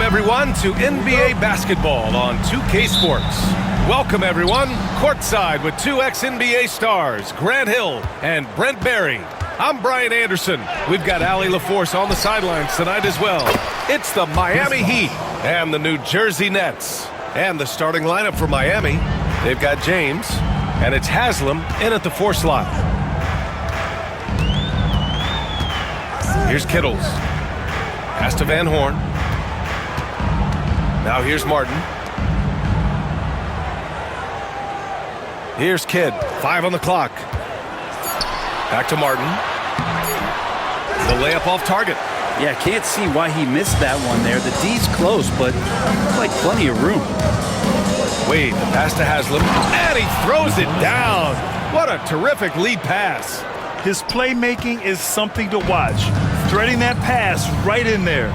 everyone, to NBA basketball on 2K Sports. Welcome, everyone, courtside with two ex-NBA stars, Grant Hill and Brent Barry. I'm Brian Anderson. We've got Allie LaForce on the sidelines tonight as well. It's the Miami Heat and the New Jersey Nets. And the starting lineup for Miami, they've got James, and it's Haslam in at the 4 slot. Here's Kittles. Pass to Van Horn. Now here's Martin. Here's Kidd. 5 on the clock. Back to Martin. The layup off target. Yeah, can't see why he missed that one there. The D's close, but like plenty of room. Wade, the pass to Haslam, and he throws it down. What a terrific lead pass. His playmaking is something to watch. Threading that pass right in there.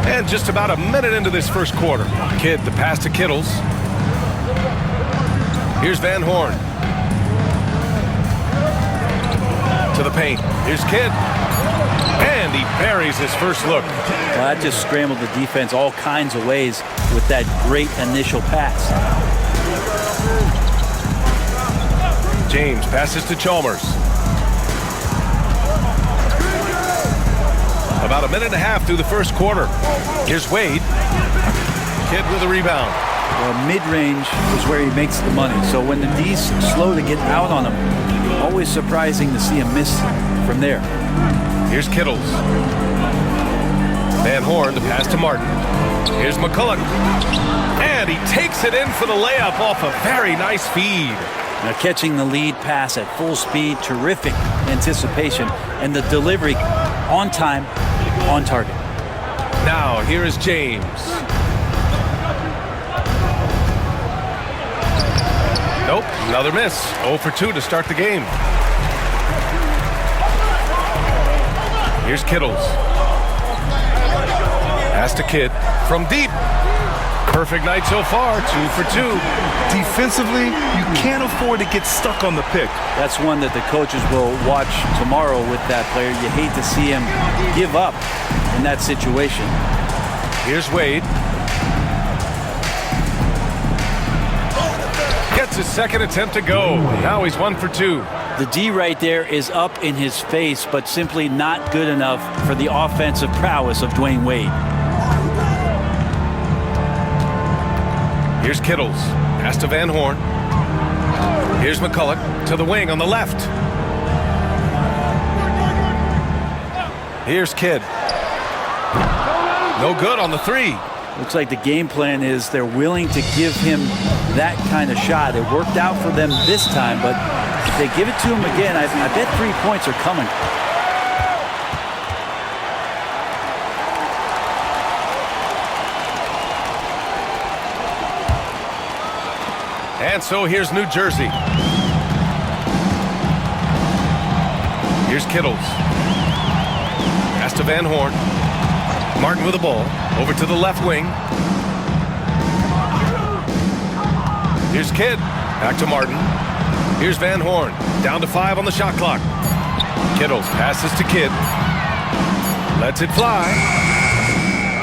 And just about a minute into this first quarter. Kidd, the pass to Kittles. Here's Van Horn. To the paint. Here's Kidd. And he buries his first look. Well, that just scrambled the defense all kinds of ways with that great initial pass. James passes to Chalmers. About a minute and a half through the first quarter. Here's Wade. Kidd with a rebound. Well, mid-range is where he makes the money. So when the D's slow to get out on him, always surprising to see him miss from there. Here's Kittles. Van Horn, the pass to Martin. Here's McCulloch. And he takes it in for the layup off a very nice feed. Now catching the lead pass at full speed, terrific anticipation, and the delivery on time, on target. Now here is James. Nope, another miss. 0 for 2 to start the game. Here's Kittles. Pass to Kidd from deep. Perfect night so far, 2 for 2. Defensively, you can't afford to get stuck on the pick. That's one that the coaches will watch tomorrow with that player. You hate to see him give up in that situation. Here's Wade. Gets his second attempt to go. Now he's 1 for 2. The D right there is up in his face, but simply not good enough for the offensive prowess of Dwayne Wade. Here's Kittles. Pass to Van Horn. Here's McCulloch to the wing on the left. Here's Kidd. No good on the 3. Looks like the game plan is they're willing to give him that kind of shot. It worked out for them this time, but if they give it to him again, I bet 3 points are coming. And so here's New Jersey. Here's Kittles. Pass to Van Horn. Martin with the ball. Over to the left wing. Here's Kidd. Back to Martin. Here's Van Horn. Down to 5 on the shot clock. Kittles passes to Kidd. Lets it fly.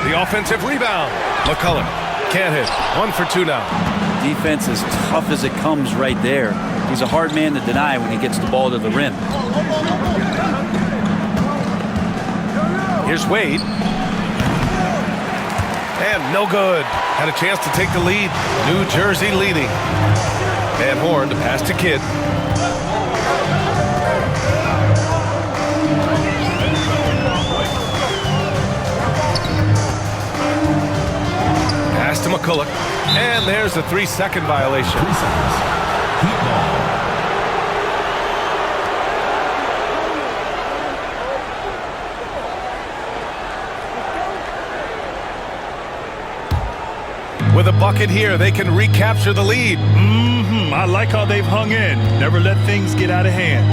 The offensive rebound. McCulloch can't hit. 1 for 2 now. Defense as tough as it comes right there. He's a hard man to deny when he gets the ball to the rim. Here's Wade. And no good. Had a chance to take the lead. New Jersey leading. Van Horn to pass to Kidd. Pass to McCulloch. And there's a 3-second violation. 3 seconds. Heat ball. With a bucket here, they can recapture the lead. I like how they've hung in. Never let things get out of hand.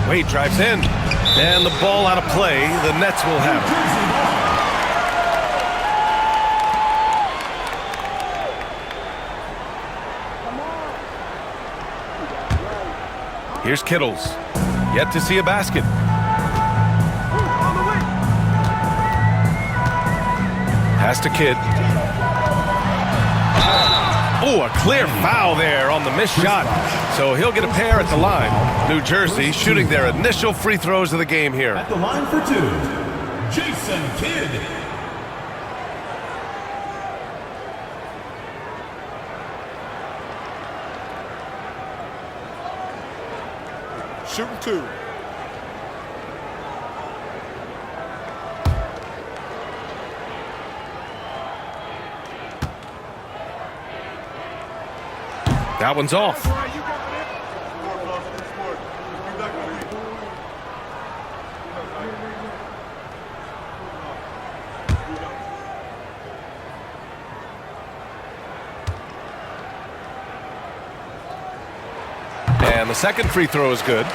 Wade drives in. And the ball out of play. The Nets will have it. Here's Kittles. Yet to see a basket. Pass to Kidd. Oh, a clear foul there on the missed shot. So he'll get a pair at the line. New Jersey shooting their initial free throws of the game here. At the line for two, Jason Kidd. Shooting two. That one's off. And the second free throw is good.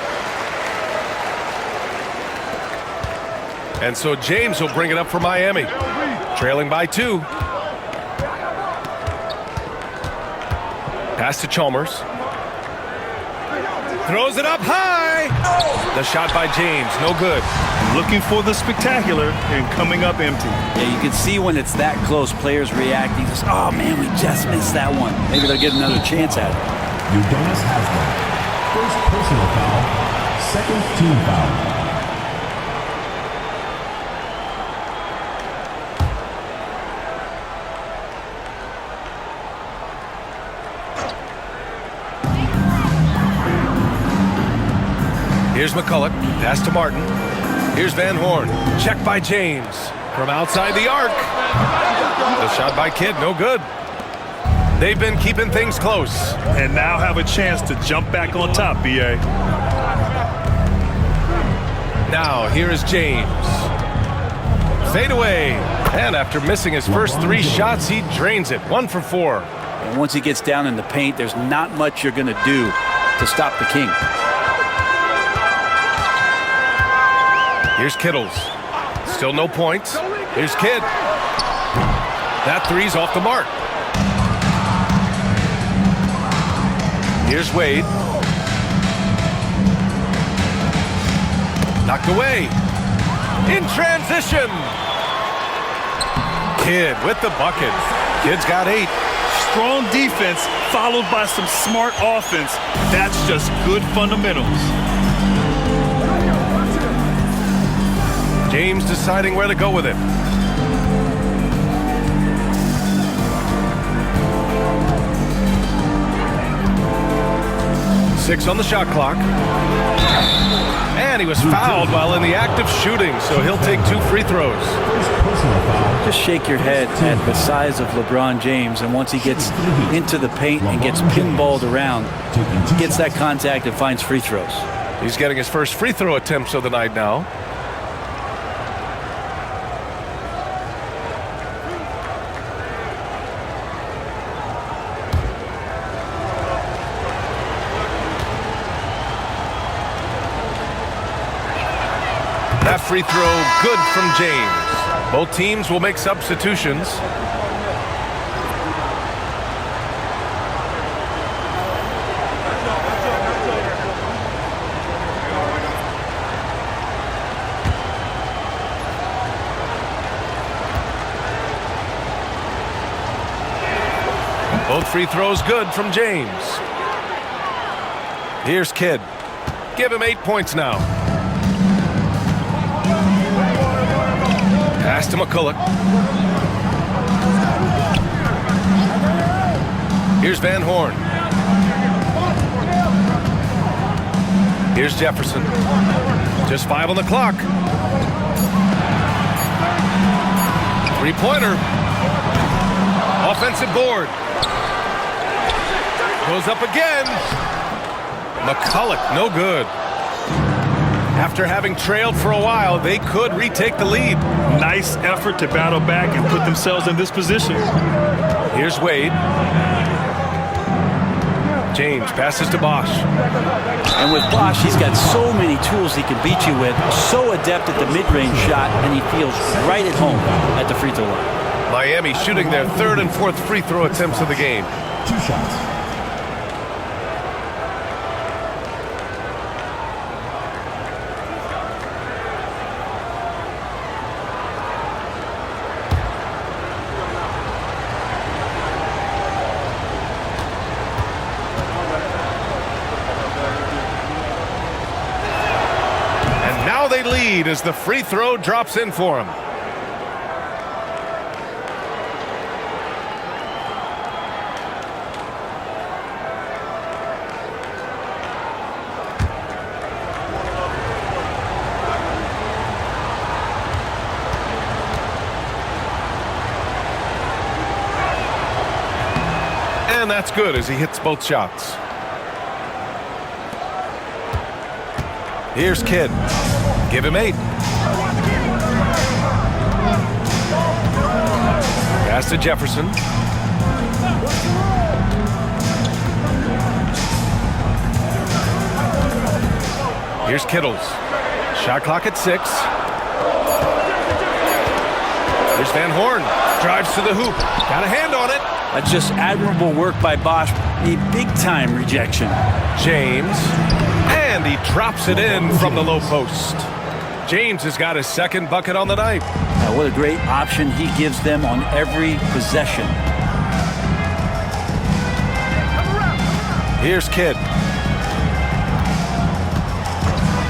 And so James will bring it up for Miami. Trailing by 2. Pass to Chalmers. Throws it up high. The shot by James, no good. Looking for the spectacular and coming up empty. Yeah, you can see when it's that close, players reacting. Just, oh, man, we just missed that one. Maybe they'll get another chance at it. UHD has one. First personal foul, second team foul. Here's McCulloch, pass to Martin. Here's Van Horn, check by James. From outside the arc. The shot by Kidd, no good. They've been keeping things close. And now have a chance to jump back on top, B.A. Now, here is James. Fade away. And after missing his first 3 shots, he drains it. 1 for 4. And once he gets down in the paint, there's not much you're going to do to stop the King. Here's Kittles. Still no points. Here's Kidd. That 3's off the mark. Here's Wade. Knocked away. In transition. Kidd with the bucket. Kidd's got 8. Strong defense followed by some smart offense. That's just good fundamentals. James deciding where to go with it. Six on the shot clock. And he was fouled while in the act of shooting, so he'll take 2 free throws. Just shake your head at the size of LeBron James, and once he gets into the paint and gets pinballed around, gets that contact and finds free throws. He's getting his first free throw attempts of the night now. That free throw good from James. Both teams will make substitutions. Both free throws good from James. Here's Kidd. Give him 8 points now. Pass to McCulloch. Here's Van Horn. Here's Jefferson. Just 5 on the clock. 3-pointer. Offensive board. Goes up again. McCulloch, no good. After having trailed for a while, they could retake the lead. Nice effort to battle back and put themselves in this position. Here's Wade. James passes to Bosch. And with Bosch, he's got so many tools he can beat you with. So adept at the mid-range shot, and he feels right at home at the free throw line. Miami shooting their 3rd and 4th free throw attempts of the game. 2 shots. lead as the free throw drops in for him. And that's good as he hits both shots. Here's Kidd. Give him 8. Pass to Jefferson. Here's Kittles. Shot clock at 6. Here's Van Horn. Drives to the hoop. Got a hand on it. That's just admirable work by Bosch. A big-time rejection. James. And he drops it in from the low post. James has got his second bucket on the night. What a great option he gives them on every possession. Here's Kidd.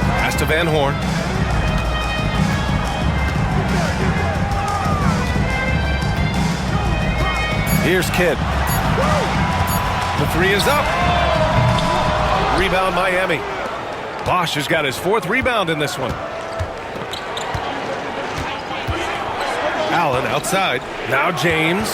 Pass to Van Horn. Here's Kidd. The 3 is up. Rebound Miami. Bosch has got his 4th rebound in this one. Allen outside. Now James.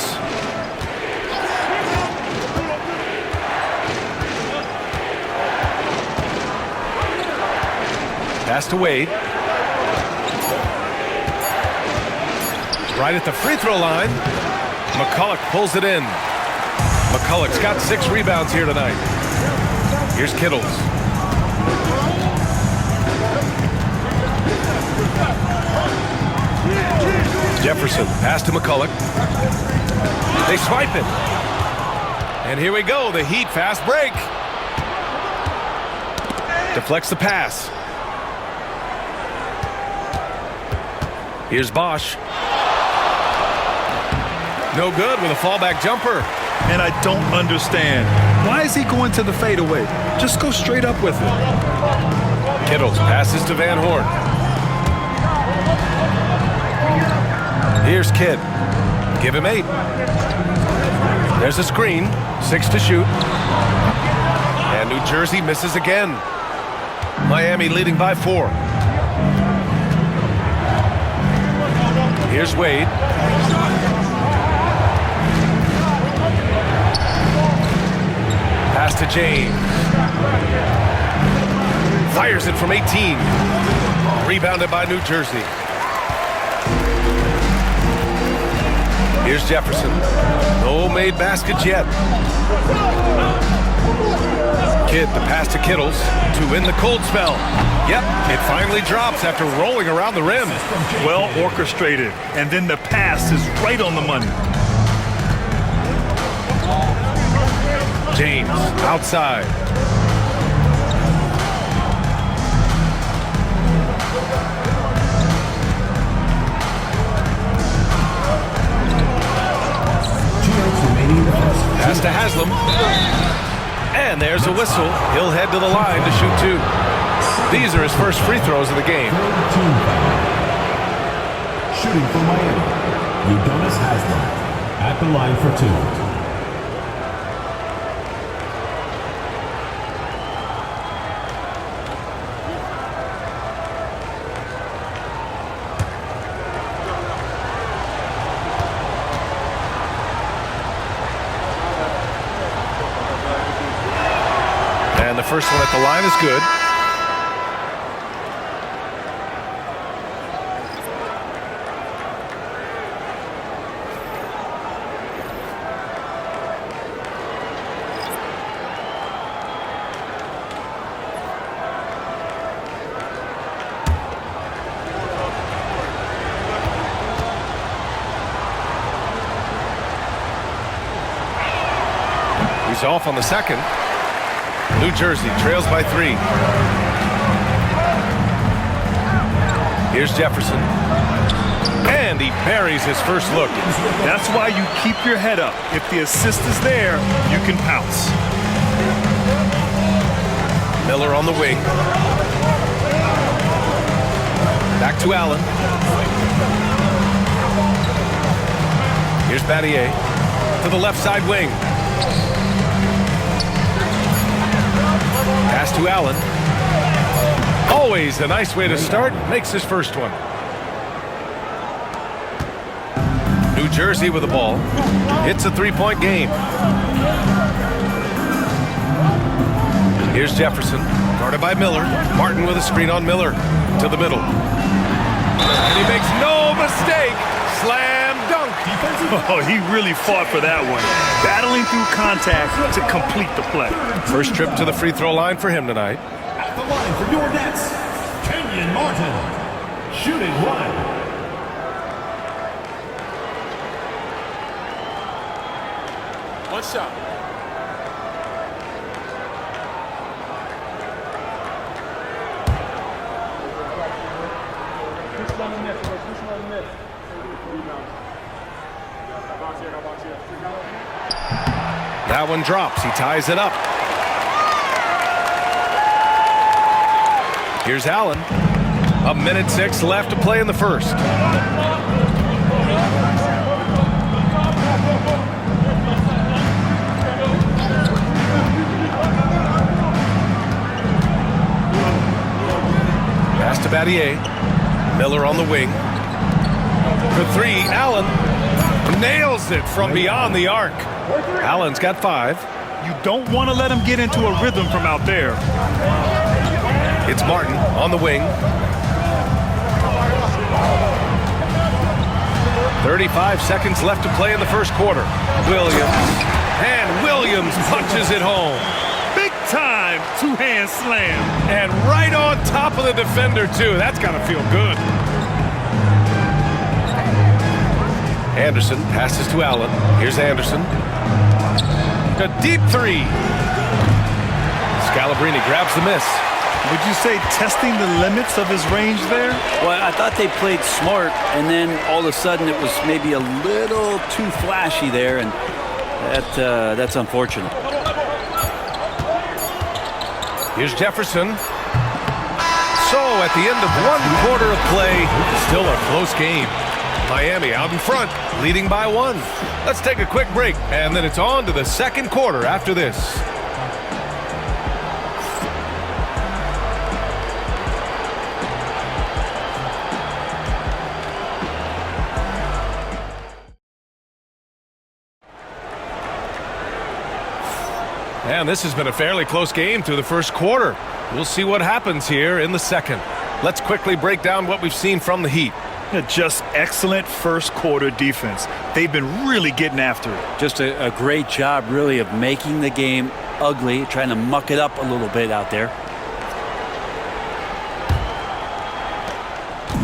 Pass to Wade. Right at the free throw line. McCulloch pulls it in. McCulloch's got 6 rebounds here tonight. Here's Kittles. Jefferson, pass to McCulloch. They swipe it. And here we go, the Heat fast break. Deflects the pass. Here's Bosch. No good with a fallback jumper. And I don't understand. Why is he going to the fadeaway? Just go straight up with it. Kittles passes to Van Horn. Here's Kidd. Give him 8. There's a screen. 6 to shoot. And New Jersey misses again. Miami leading by 4. Here's Wade. Pass to James. Fires it from 18. Rebounded by New Jersey. Here's Jefferson. No made baskets yet. Kidd, the pass to Kittles to end the cold spell. Yep, it finally drops after rolling around the rim. Well orchestrated, and then the pass is right on the money. James outside. Pass to Haslam. And there's a whistle. He'll head to the line to shoot 2. These are his first free throws of the game. Shooting for Miami, UHD Haslam at the line for 2. And the first one at the line is good. He's off on the second. New Jersey trails by 3. Here's Jefferson. And he buries his first look. That's why you keep your head up. If the assist is there, you can pounce. Miller on the wing. Back to Allen. Here's Battier to the left side wing. Pass to Allen. Always a nice way to start. Makes his first one. New Jersey with the ball. It's a three-point game. Here's Jefferson, guarded by Miller. Martin with a screen on Miller to the middle. And he makes no mistake. Slam dunk. Oh, he really fought for that one. Battling through contact to complete the play. First trip to the free throw line for him tonight. At the line for your Nets, Kenyon Martin. Shooting one. One shot. That one drops. He ties it up. Here's Allen. 1:06 left to play in the first. Pass to Battier. Miller on the wing. For three, Allen nails it from beyond the arc. Allen's got 5. You don't want to let him get into a rhythm from out there. It's Martin on the wing. 35 seconds left to play in the first quarter. Williams punches it home. Big time two-hand slam. And right on top of the defender, too. That's got to feel good. Anderson passes to Allen. Here's Anderson. A deep three. Scalabrine grabs the miss. Would you say testing the limits of his range there? Well, I thought they played smart, and then all of a sudden it was maybe a little too flashy there, and that's unfortunate. Here's Jefferson. So at the end of one quarter of play, still a close game. Miami out in front, leading by 1. Let's take a quick break, and then it's on to the second quarter after this. And this has been a fairly close game through the first quarter. We'll see what happens here in the second. Let's quickly break down what we've seen from the Heat. Just excellent first quarter defense. They've been really getting after it. Just a great job, really, of making the game ugly, trying to muck it up a little bit out there.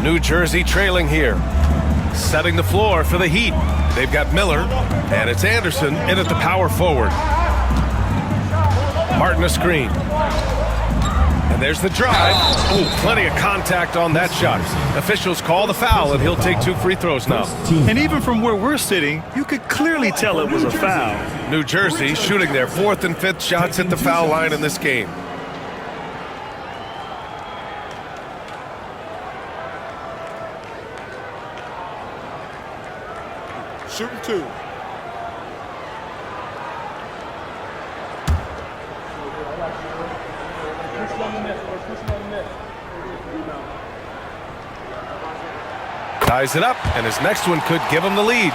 New Jersey trailing here. Setting the floor for the Heat. They've got Miller, and it's Anderson in at the power forward. Martin a screen. And there's the drive. Ooh, plenty of contact on that shot. Officials call the foul, and he'll take 2 free throws now. And even from where we're sitting, you could clearly tell it was a foul. New Jersey shooting their 4th and 5th shots at the foul line in this game. Shooting 2. Ties it up, and his next one could give him the lead.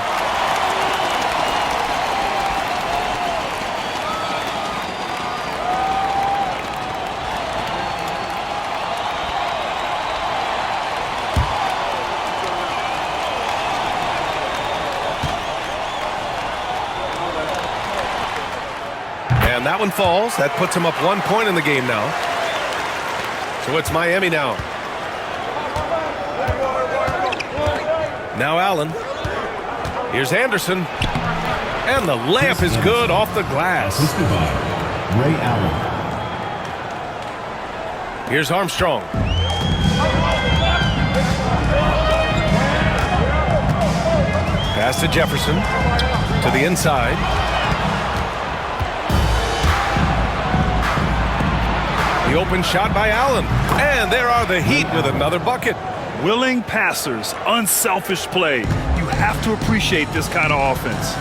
And that one falls. That puts him up 1 point in the game now. So it's Miami now. Now Allen. Here's Anderson. And the layup is good off the glass. Ray Allen. Here's Armstrong. Pass to Jefferson. To the inside. The open shot by Allen. And there are the Heat with another bucket. Willing passers, unselfish play. You have to appreciate this kind of offense.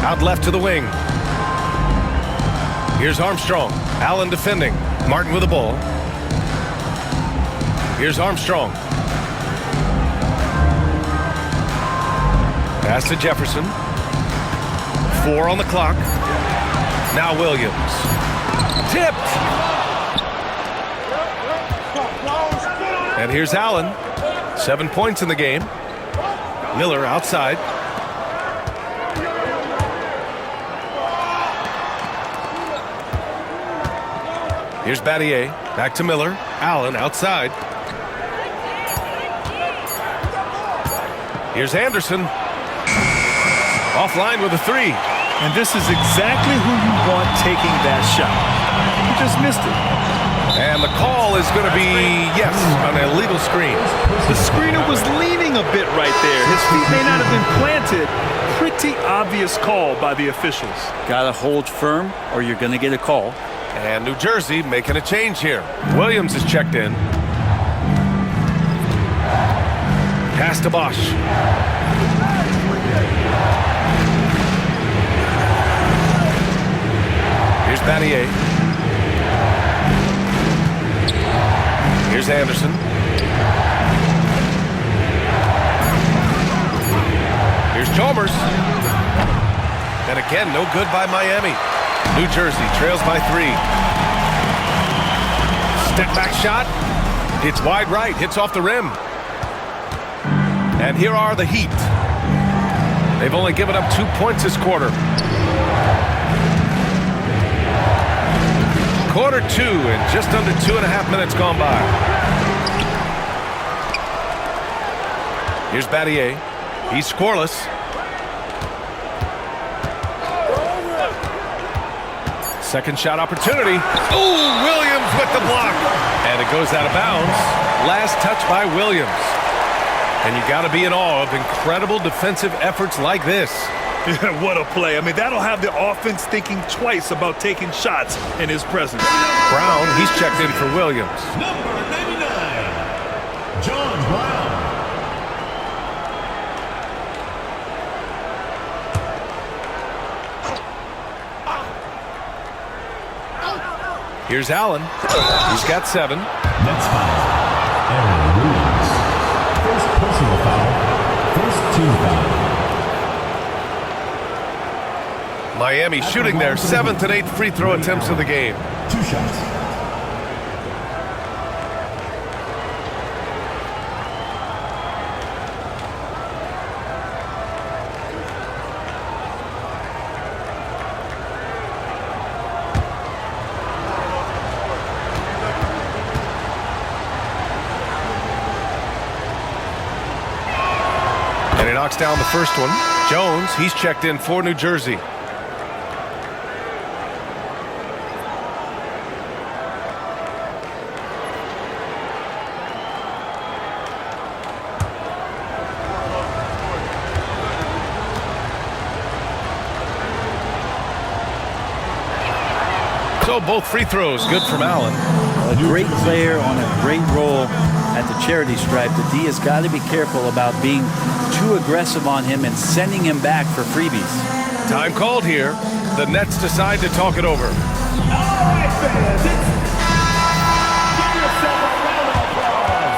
Out left to the wing. Here's Armstrong. Allen defending. Martin with the ball. Here's Armstrong. Pass to Jefferson. 4 on the clock. Now Williams. Tipped. And here's Allen. 7 points in the game. Miller outside. Here's Battier. Back to Miller. Allen outside. Here's Anderson. Offline with a 3. And this is exactly who you want taking that shot. He just missed it. And the call is going to be, yes, an illegal screen. The screener was leaning a bit right there. His feet may not have been planted. Pretty obvious call by the officials. Got to hold firm or you're going to get a call. And New Jersey making a change here. Williams is checked in. Pass to Bosch. Here's Battier. Here's Anderson. Here's Chalmers. And again, no good by Miami. New Jersey trails by 3. Step back shot. Hits wide right. Hits off the rim. And here are the Heat. They've only given up 2 points this quarter. Quarter 2 and just under 2.5 minutes gone by. Here's Battier. He's scoreless. Second shot opportunity. Ooh, Williams with the block. And it goes out of bounds. Last touch by Williams. And you got to be in awe of incredible defensive efforts like this. What a play. I mean, that'll have the offense thinking twice about taking shots in his presence. Brown, he's checked in for Williams. Number 99, John Brown. Here's Allen. He's got 7. Next foul, Aaron Williams. First personal foul. First team foul. Miami shooting their 7th and 8th free throw attempts of the game. 2 shots. And he knocks down the first one. Jones, he's checked in for New Jersey. So both free throws good from Allen. A great player on a great role at the charity stripe. The D has got to be careful about being too aggressive on him and sending him back for freebies. Time called here. The Nets decide to talk it over. All right, fans, give yourself a round of applause.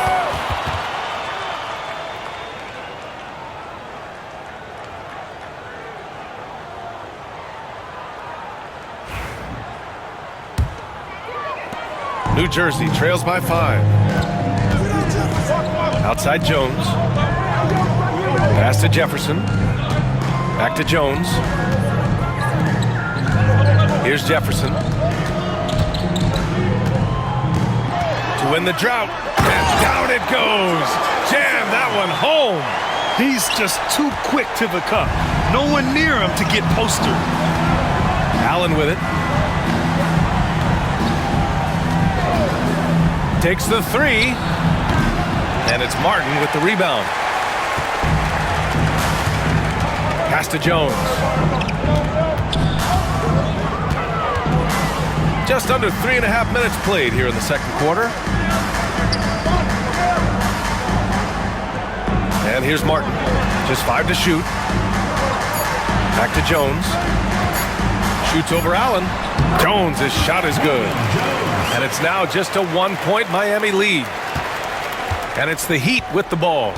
New Jersey trails by 5. Outside Jones. Pass to Jefferson. Back to Jones. Here's Jefferson. To win the drought. And down it goes. Jam that one home. He's just too quick to the cup. No one near him to get postered. Allen with it. Takes the 3. And it's Martin with the rebound. Pass to Jones. Just under 3.5 minutes played here in the second quarter. And here's Martin. Just 5 to shoot. Back to Jones. Shoots over Allen. Jones' shot is good. And it's now just a 1-point Miami lead. And it's the Heat with the ball.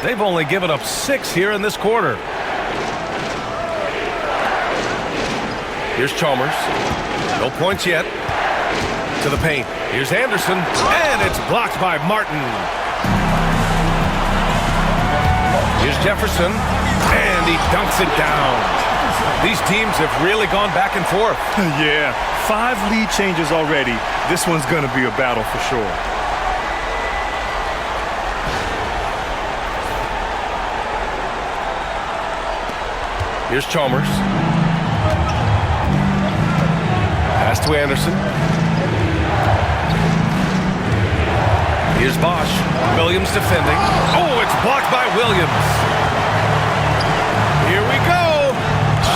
They've only given up 6 here in this quarter. Here's Chalmers. No points yet. To the paint. Here's Anderson. And it's blocked by Martin. Here's Jefferson. And he dunks it down. These teams have really gone back and forth. Yeah, 5 lead changes already. This one's going to be a battle for sure. Here's Chalmers. Pass to Anderson. Here's Bosch. Williams defending. Oh, it's blocked by Williams. Here we go.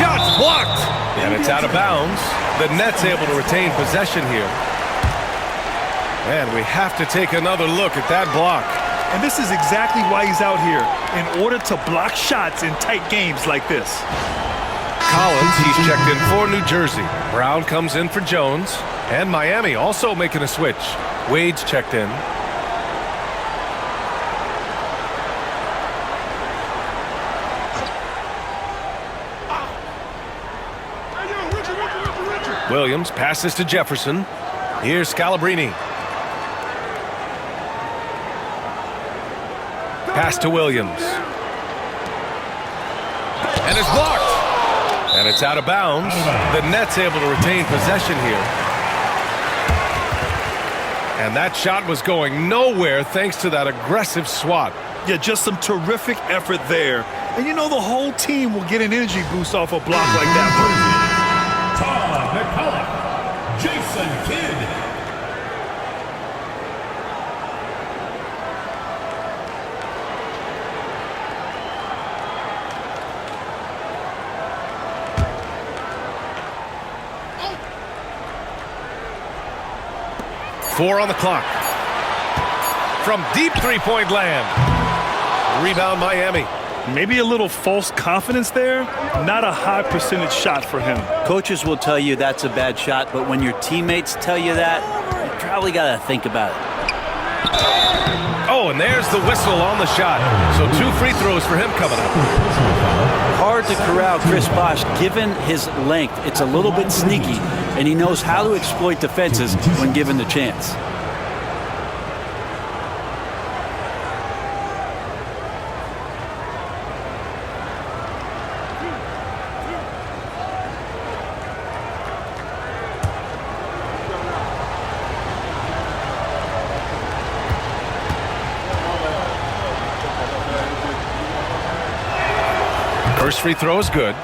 Shots blocked. And it's out of bounds. The Nets able to retain possession here. And we have to take another look at that block. And this is exactly why he's out here, in order to block shots in tight games like this. Collins, he's checked in for New Jersey. Brown comes in for Jones. And Miami also making a switch. Wade's checked in. Williams passes to Jefferson. Here's Scalabrine. Pass to Williams. And it's blocked. And it's out of bounds. The Nets able to retain possession here. And that shot was going nowhere thanks to that aggressive swat. Yeah, just some terrific effort there. And you know the whole team will get an energy boost off a block like that. Todd McCullough, Jason Kidd. Four on the clock. From deep three-point land. Rebound Miami. Maybe a little false confidence there. Not a high percentage shot for him. Coaches will tell you that's a bad shot, but when your teammates tell you that, you probably got to think about it. Oh, and there's the whistle on the shot. So 2 free throws for him coming up. Hard to corral Chris Bosh given his length. It's a little bit sneaky, and he knows how to exploit defenses when given the chance. First free throw is good.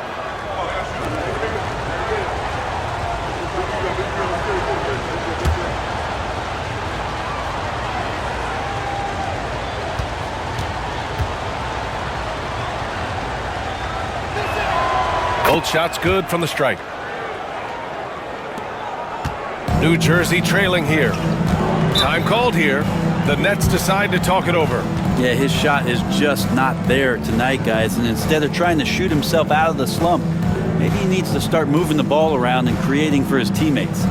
Both shots good from the strike. New Jersey trailing here. Time called here. The Nets decide to talk it over. Yeah, his shot is just not there tonight, guys. And instead of trying to shoot himself out of the slump, maybe he needs to start moving the ball around and creating for his teammates.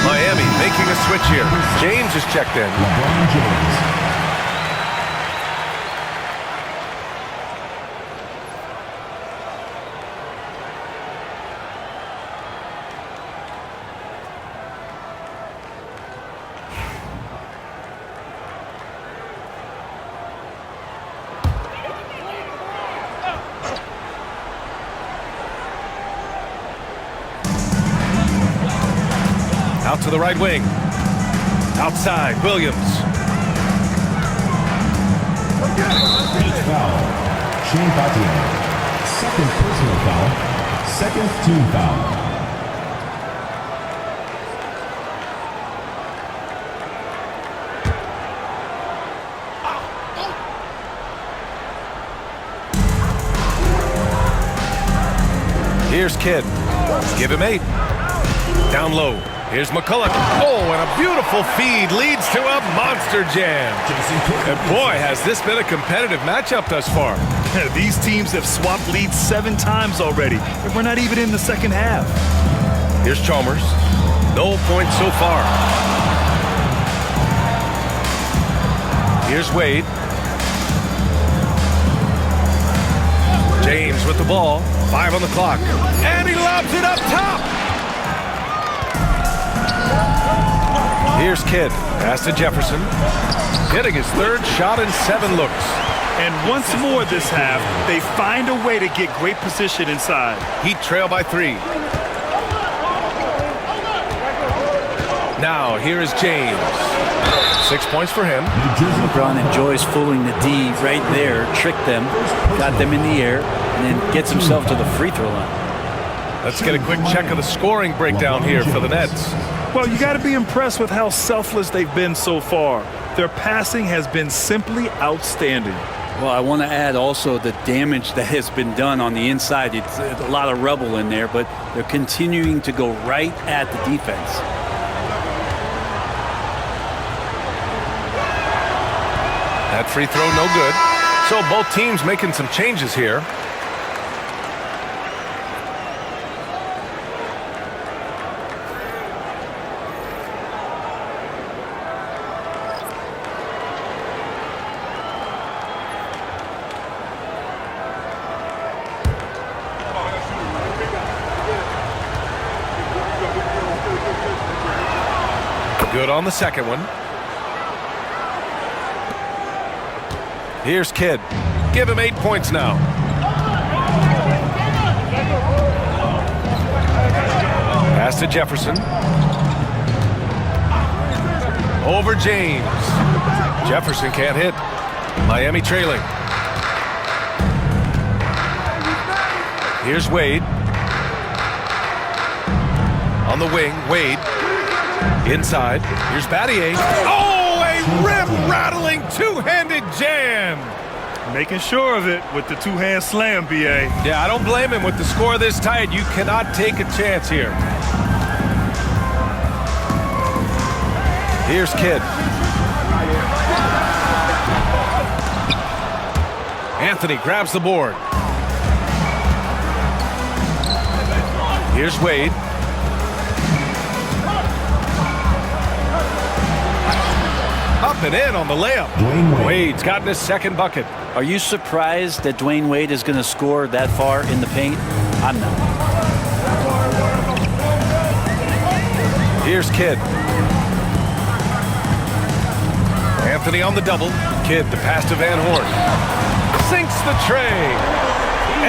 Miami making a switch here. James is checked in. LeBron James. Out to the right wing. Outside, Williams. First foul, Shane Battier. Second personal foul. Second team foul. Here's Kidd. Give him 8. Down low. Here's McCulloch. Oh, and a beautiful feed leads to a monster jam. And boy, has this been a competitive matchup thus far. These teams have swapped leads 7 times already, and we're not even in the second half. Here's Chalmers. No points so far. Here's Wade. James with the ball. 5 on the clock. And he lobs it up top. Here's Kidd. Pass to Jefferson. Hitting his 3rd shot in 7 looks. And once more this half, they find a way to get great position inside. Heat trail by 3. Now, here is James. 6 points for him. LeBron enjoys fooling the D right there, tricked them, got them in the air, and then gets himself to the free throw line. Let's get a quick check of the scoring breakdown here for the Nets. Well, you got to be impressed with how selfless they've been so far. Their passing has been simply outstanding. Well, I want to add also the damage that has been done on the inside. It's a lot of rubble in there, but they're continuing to go right at the defense. That free throw no good. So both teams making some changes here. Good on the second one. Here's Kidd. Give him 8 points now. Pass to Jefferson. Over James. Jefferson can't hit. Miami trailing. Here's Wade. On the wing, Wade. Inside. Here's Battier. Oh, a rim-rattling two-handed jam. Making sure of it with the 2-hand slam, B.A. Yeah, I don't blame him with the score this tight. You cannot take a chance here. Here's Kidd. Anthony grabs the board. Here's Wade. Up and in on the layup. Wade's gotten his 2nd bucket. Are you surprised that Dwayne Wade is going to score that far in the paint? I'm not. Here's Kidd. Anthony on the double. Kidd the pass to Van Horn. Sinks the tray.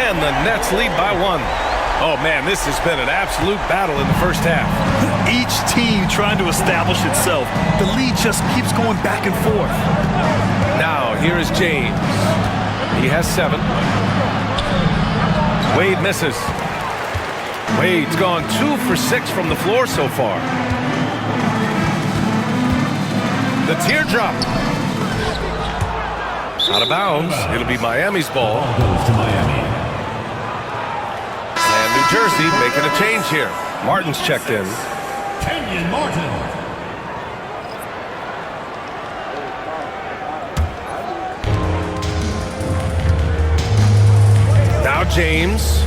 And the Nets lead by 1. Oh, man, this has been an absolute battle in the first half. Each team trying to establish itself. The lead just keeps going back and forth. Now, here is James. He has 7. Wade misses. Wade's gone 2 for 6 from the floor so far. The teardrop. Out of bounds. It'll be Miami's ball. Goes to Miami. New Jersey making a change here. Martin's checked in. Kenyon Martin. Now James.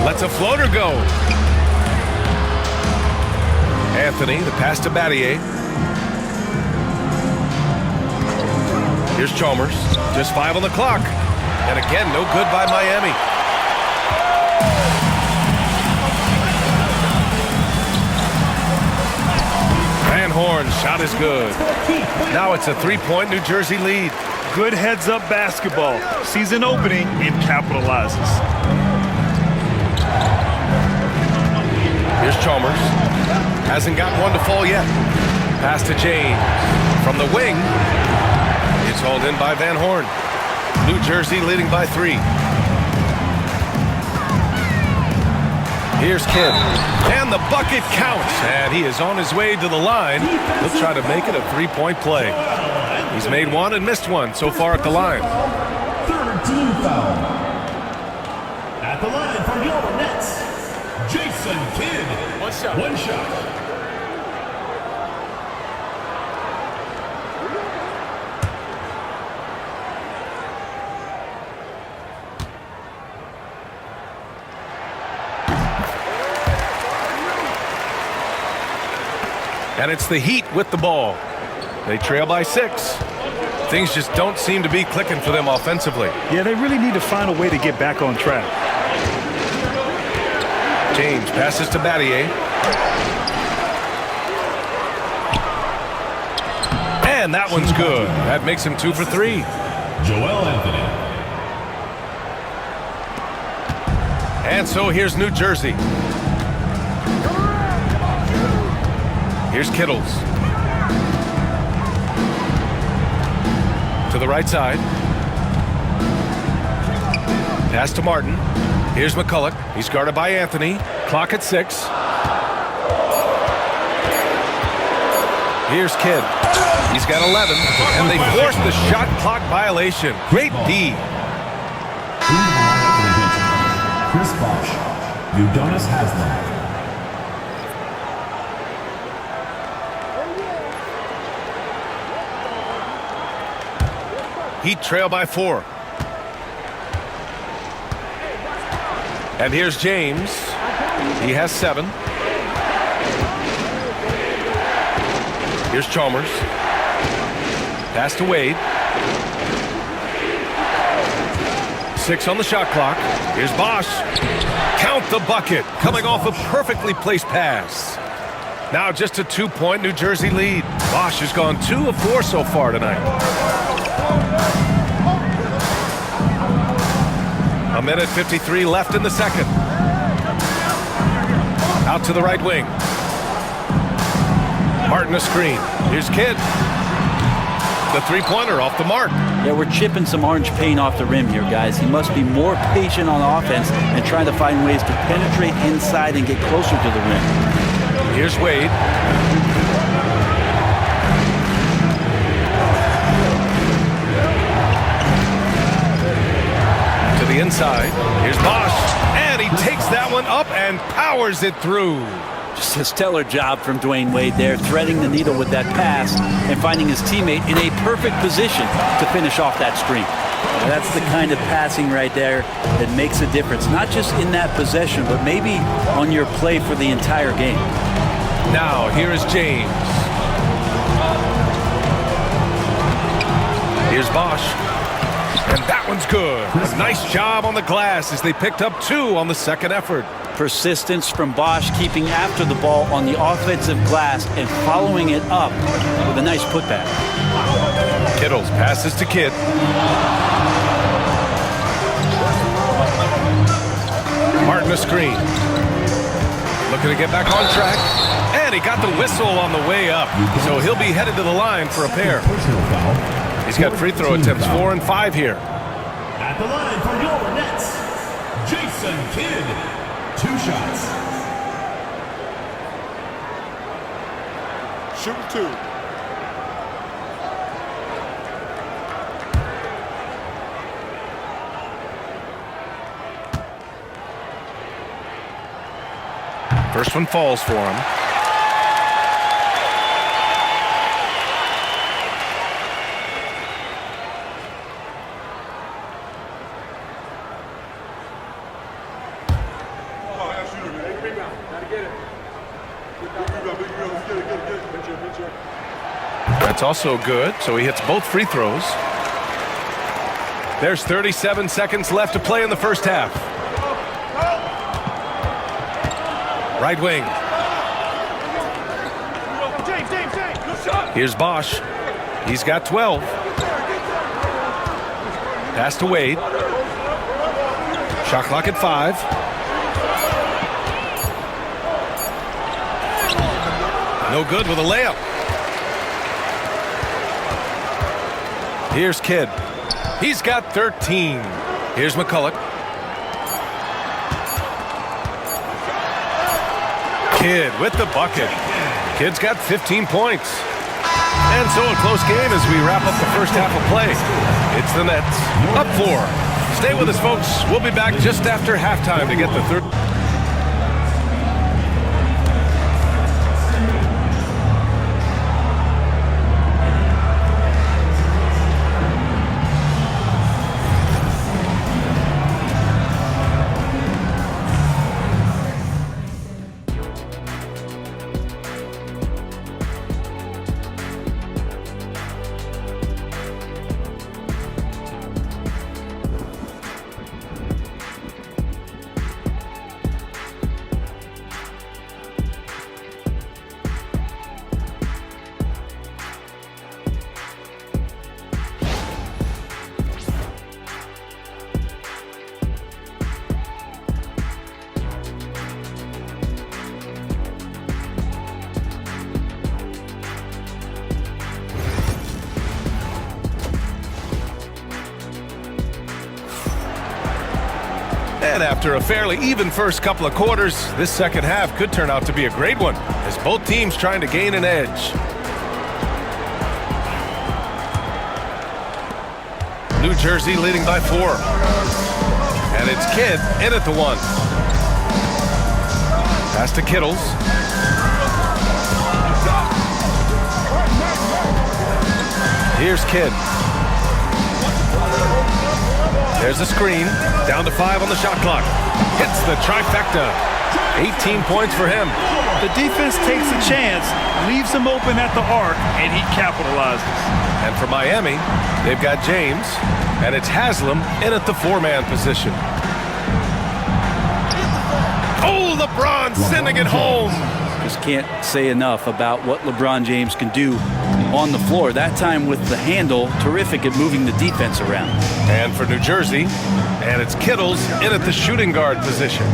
Lets a floater go. Anthony, the pass to Battier. Here's Chalmers. Just 5 on the clock. And again, no good by Miami. Van Horn's shot is good. Now it's a 3-point New Jersey lead. Good heads-up basketball. Sees an opening and capitalizes. Here's Chalmers. Hasn't got one to fall yet. Pass to James. From the wing. It's hauled in by Van Horn. New Jersey leading by 3. Here's Kidd. And the bucket counts. And he is on his way to the line. He'll try to make it a 3-point play. He's made 1 and missed 1 so far at the line. 13 foul. At the line for your Nets, Jason Kidd. One shot. One shot. And it's the Heat with the ball. They trail by 6. Things just don't seem to be clicking for them offensively. Yeah, they really need to find a way to get back on track. James passes to Battier. And that one's good. That makes him 2 for 3. Joel Anthony. And so here's New Jersey. Here's Kittles. To the right side. Pass to Martin. Here's McCulloch. He's guarded by Anthony. Clock at 6. Here's Kidd. He's got 11. And they forced the shot clock violation. Great D. Chris Bosh. Udonis Haslam. Heat trail by 4. And here's James. He has 7. Here's Chalmers. Pass to Wade. 6 on the shot clock. Here's Bosh. Count the bucket. Coming off a perfectly placed pass. Now just a 2-point New Jersey lead. Bosh has gone 2 of 4 so far tonight. A minute 53 left in the second. Out to the right wing. Martin a screen. Here's Kidd. The three-pointer off the mark. Yeah, we're chipping some orange paint off the rim here, guys. He must be more patient on offense and trying to find ways to penetrate inside and get closer to the rim. Here's Wade. To the inside. Here's Bosh. And he takes that one up and powers it through. Just a stellar job from Dwayne Wade there, threading the needle with that pass and finding his teammate in a perfect position to finish off that streak. Now, that's the kind of passing right there that makes a difference, not just in that possession, but maybe on your play for the entire game. Now, here is James. Here's Bosh. And that one's good. A nice job on the glass as they picked up 2 on the second effort. Persistence from Bosh, keeping after the ball on the offensive glass and following it up with a nice putback. Kittles passes to Kidd. Martin a screen. Looking to get back on track. And he got the whistle on the way up. So he'll be headed to the line for a pair. He's got free throw attempts 4 and 5 here. At the line for your Nets, Jason Kidd. 2 shots. Shooting 2. First one falls for him. That's also good, so he hits both free throws. There's 37 seconds left to play in the first half. Right wing. Here's Bosh. He's got 12. Pass to Wade. Shot clock at 5. No good with a layup. Here's Kidd. He's got 13. Here's McCulloch. Kidd with the bucket. Kidd's got 15 points. And so a close game as we wrap up the first half of play. It's the Nets up 4. Stay with us, folks. We'll be back just after halftime to get the third. And after a fairly even first couple of quarters, this second half could turn out to be a great one, as both teams trying to gain an edge. New Jersey leading by 4. And it's Kidd in at the 1. Pass to Kittles. Here's Kidd. There's a screen. Down to 5 on the shot clock. Hits the trifecta. 18 points for him. The defense takes a chance, leaves him open at the arc, and he capitalizes. And for Miami, they've got James, and it's Haslam in at the 4-man position. Oh, LeBron sending it home. Just can't say enough about what LeBron James can do on the floor. That time with the handle, terrific at moving the defense around. And for New Jersey, and it's Kittles in at the shooting guard position.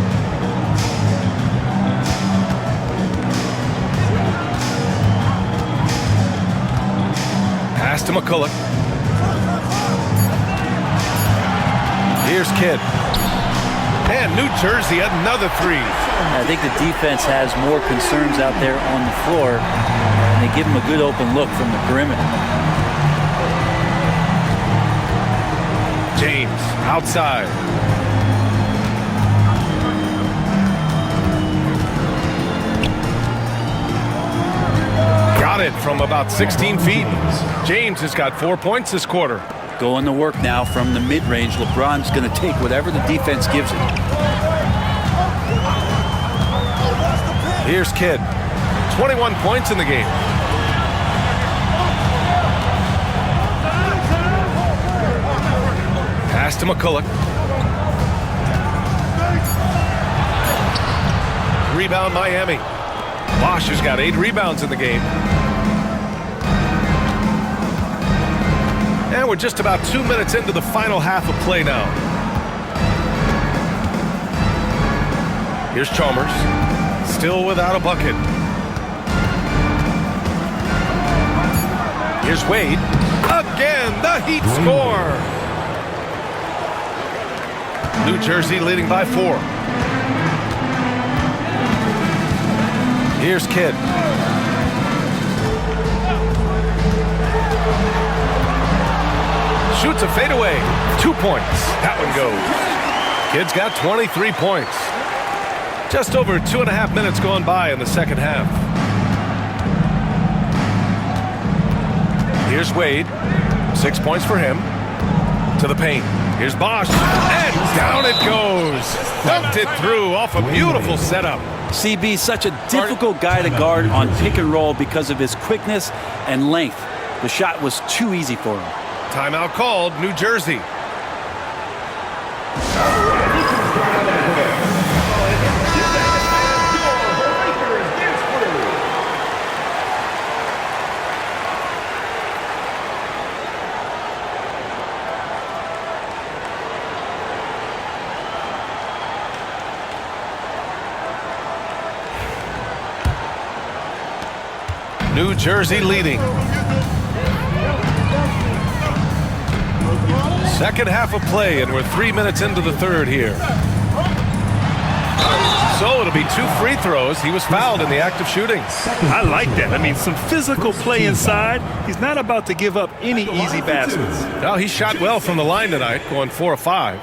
Pass to McCulloch. Here's Kidd. And New Jersey, another 3. I think the defense has more concerns out there on the floor, and they give him a good open look from the perimeter. James outside. Got it from about 16 feet. James has got 4 points this quarter. Going to work now from the mid-range. LeBron's going to take whatever the defense gives him. Here's Kidd. 21 points in the game. Pass to McCulloch. Rebound Miami. Bosch has got 8 rebounds in the game. And we're just about 2 minutes into the final half of play now. Here's Chalmers. Still without a bucket. Here's Wade. Again, the Heat score. New Jersey leading by 4. Here's Kidd. Shoots a fadeaway. 2 points. That one goes. Kidd's got 23 points. Just over 2.5 minutes gone by in the second half. Here's Wade. 6 points for him. To the paint. Here's Bosch. And down it goes. Dunked it through off a beautiful setup. CB, such a difficult guy to guard on pick and roll because of his quickness and length. The shot was too easy for him. Timeout called, New Jersey. New Jersey leading. Second half of play, and we're 3 minutes into the third here. So it'll be 2 free throws. He was fouled in the act of shooting. I like that. I mean, some physical play inside. He's not about to give up any easy baskets. Well, he shot well from the line tonight, going 4 of 5.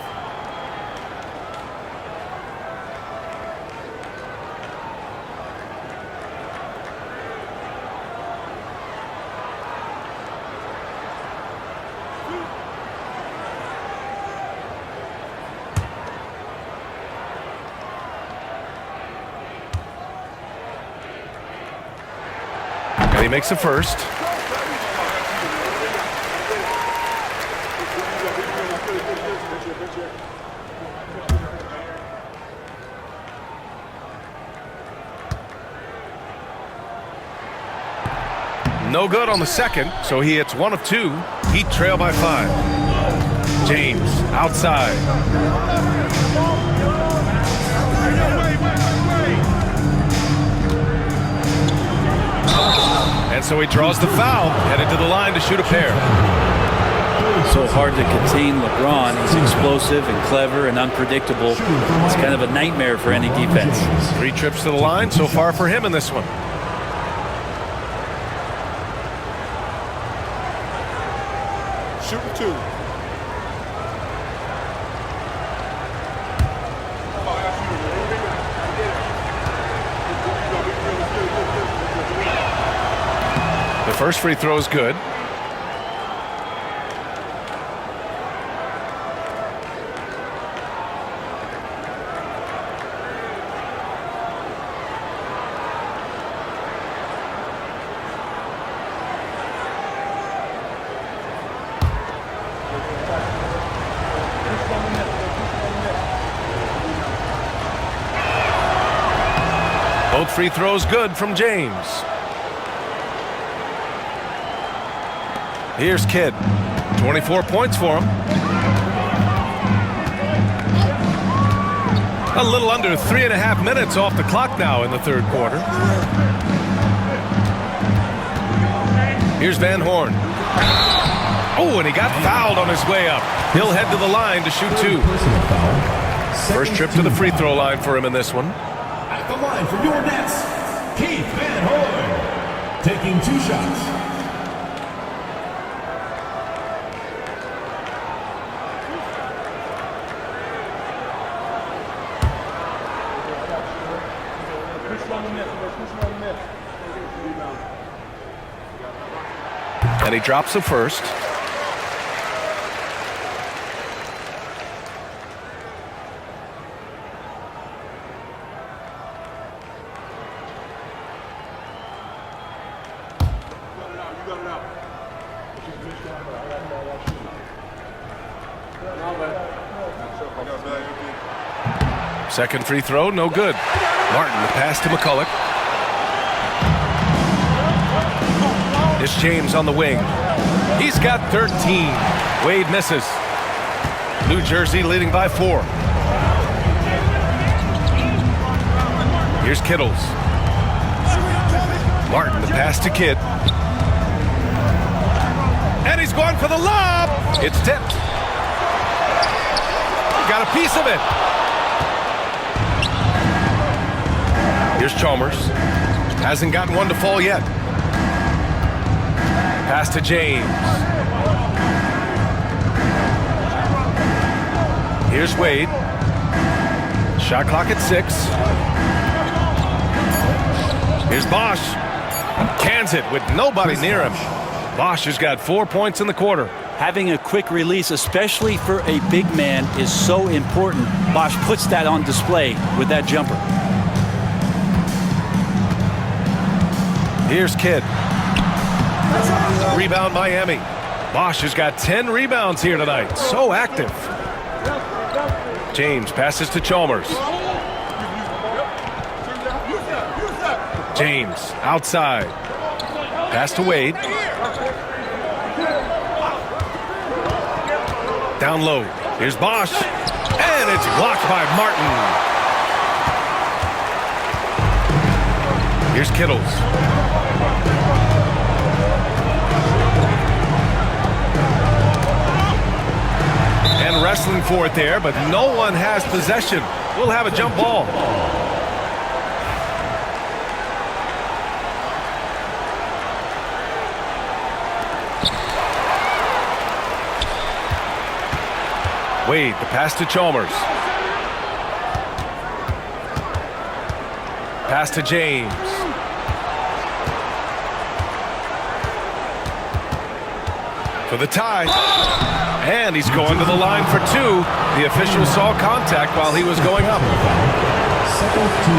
He makes the first. No good on the second, so he hits 1 of 2. Heat trail by 5. James outside. And so he draws the foul, headed to the line to shoot a pair. So hard to contain LeBron. He's explosive and clever and unpredictable. It's kind of a nightmare for any defense. 3 trips to the line so far for him in this one. Shooting 2. The first free throw is good. Both free throws good from James. Here's Kidd. 24 points for him. A little under 3.5 minutes off the clock now in the third quarter. Here's Van Horn. Oh, and he got fouled on his way up. He'll head to the line to shoot 2. First trip to the free throw line for him in this one. At the line for your Nets, Keith Van Horn, taking 2 shots. And he drops the first. Second free throw, no good. Martin, the pass to McCulloch. It's James on the wing. He's got 13. Wade misses. New Jersey leading by 4. Here's Kittles. Martin, the pass to Kidd. And he's going for the lob. It's tipped. Got a piece of it. Here's Chalmers. Hasn't gotten one to fall yet. Pass to James. Here's Wade. Shot clock at 6. Here's Bosch. Cans it with nobody near him. Bosch has got 4 points in the quarter. Having a quick release, especially for a big man, is so important. Bosch puts that on display with that jumper. Here's Kidd. Rebound Miami. Bosch has got 10 rebounds here tonight. So active. James passes to Chalmers. James outside. Pass to Wade. Down low. Here's Bosch. And it's blocked by Martin. Here's Kittles. And wrestling for it there, but no one has possession. We'll have a jump ball. Wade, the pass to Chalmers. Pass to James. For the tie. And he's going to the line for 2. The official saw contact while he was going up.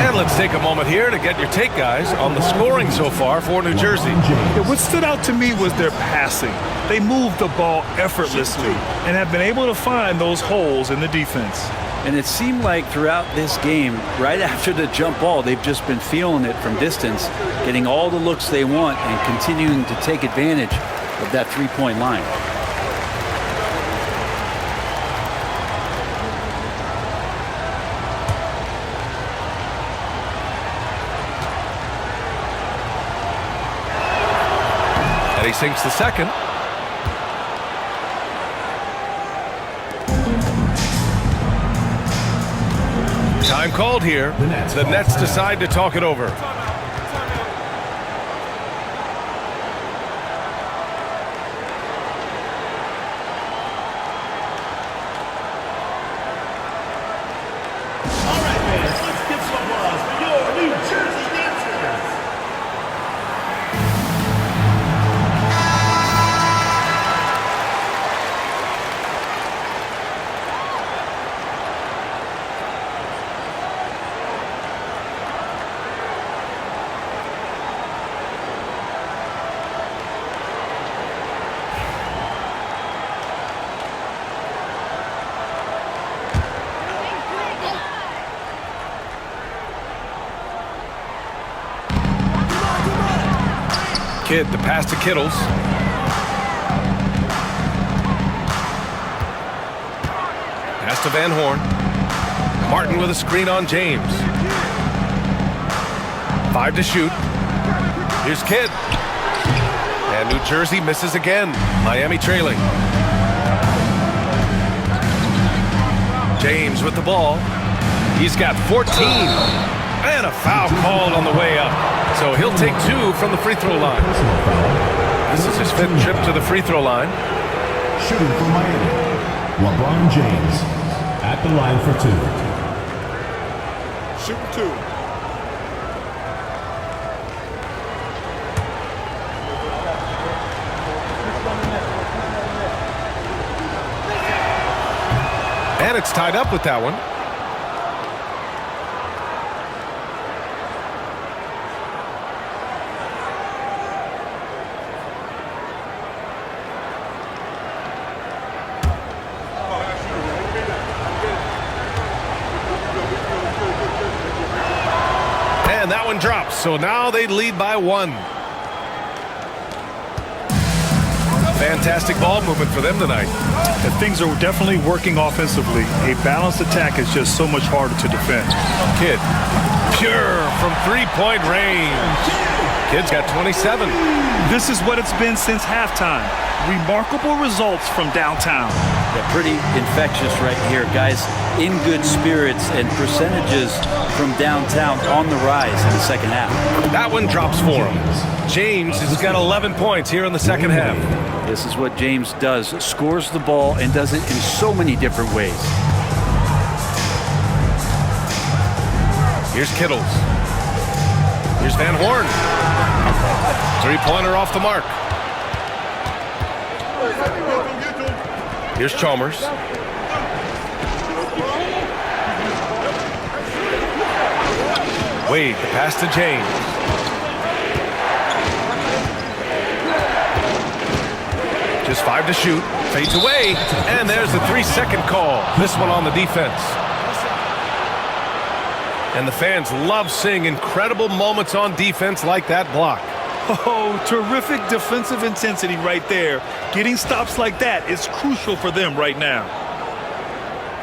And let's take a moment here to get your take, guys, on the scoring so far for New Jersey. Yeah, what stood out to me was their passing. They moved the ball effortlessly and have been able to find those holes in the defense. And it seemed like throughout this game, right after the jump ball, they've just been feeling it from distance, getting all the looks they want and continuing to take advantage of that three-point line. And he sinks the second. Time called here. The Nets decide to talk it over. Kidd to pass to Kittles. Pass to Van Horn. Martin with a screen on James. 5 to shoot. Here's Kidd. And New Jersey misses again. Miami trailing. James with the ball. He's got 14. And a foul called on the way up. So he'll take 2 from the free throw line. This is his 5th trip to the free throw line. Shooting for Miami, LeBron James at the line for 2. Shooting 2. And it's tied up with that one. And that one drops, so now they lead by 1. Fantastic ball movement for them tonight. And things are definitely working offensively. A balanced attack is just so much harder to defend. Kidd, pure from three-point range. Kidd's got 27. This is what it's been since halftime. Remarkable results from downtown. They're pretty infectious right here, guys. In good spirits, and percentages from downtown on the rise in the second half. That one drops for him. James has got 11 points here in the second half. This is what James does. Scores the ball and does it in so many different ways. Here's Kittles. Here's Van Horn. Three-pointer off the mark. Here's Chalmers. Wade, the pass to James. Just 5 to shoot. Fades away. And there's the 3-second call. This one on the defense. And the fans love seeing incredible moments on defense like that block. Oh, terrific defensive intensity right there. Getting stops like that is crucial for them right now.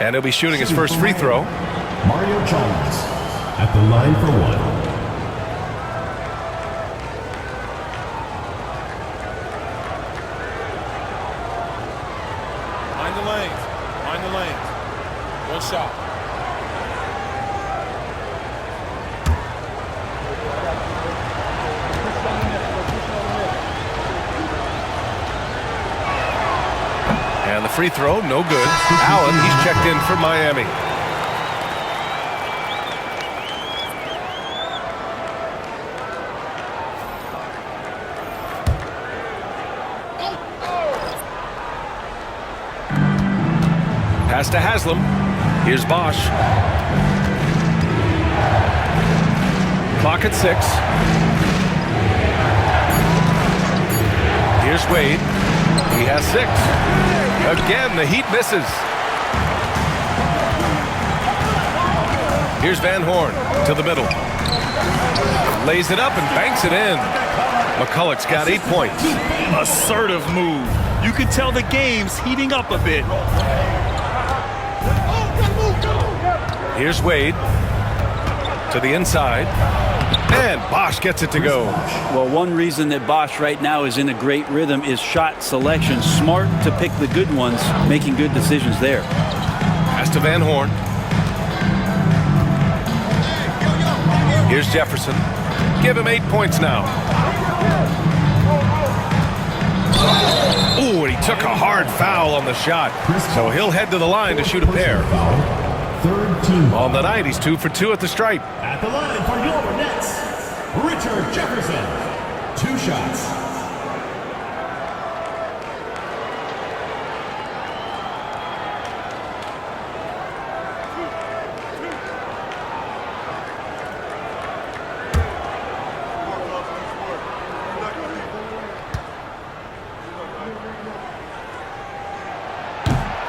And he'll be shooting his first free throw. Mario Chalmers at the line for 1. Mind the lanes. Mind the lanes. 1 shot. And the free throw, no good. Allen, he's checked in for Miami. Pass to Haslam. Here's Bosch. Clock at 6. Here's Wade. He has 6. Again, the Heat misses. Here's Van Horn to the middle. Lays it up and banks it in. McCulloch's got 8 points. Assertive move. You can tell the game's heating up a bit. Here's Wade to the inside. And Bosch gets it to go. Well, one reason that Bosch right now is in a great rhythm is shot selection. Smart to pick the good ones, making good decisions there. Pass to Van Horn. Here's Jefferson. Give him 8 points now. Ooh, and he took a hard foul on the shot. So he'll head to the line to shoot a pair. Third team. On the night, he's 2 for 2 at the stripe. At the line for your Nets, Richard Jefferson. 2 shots.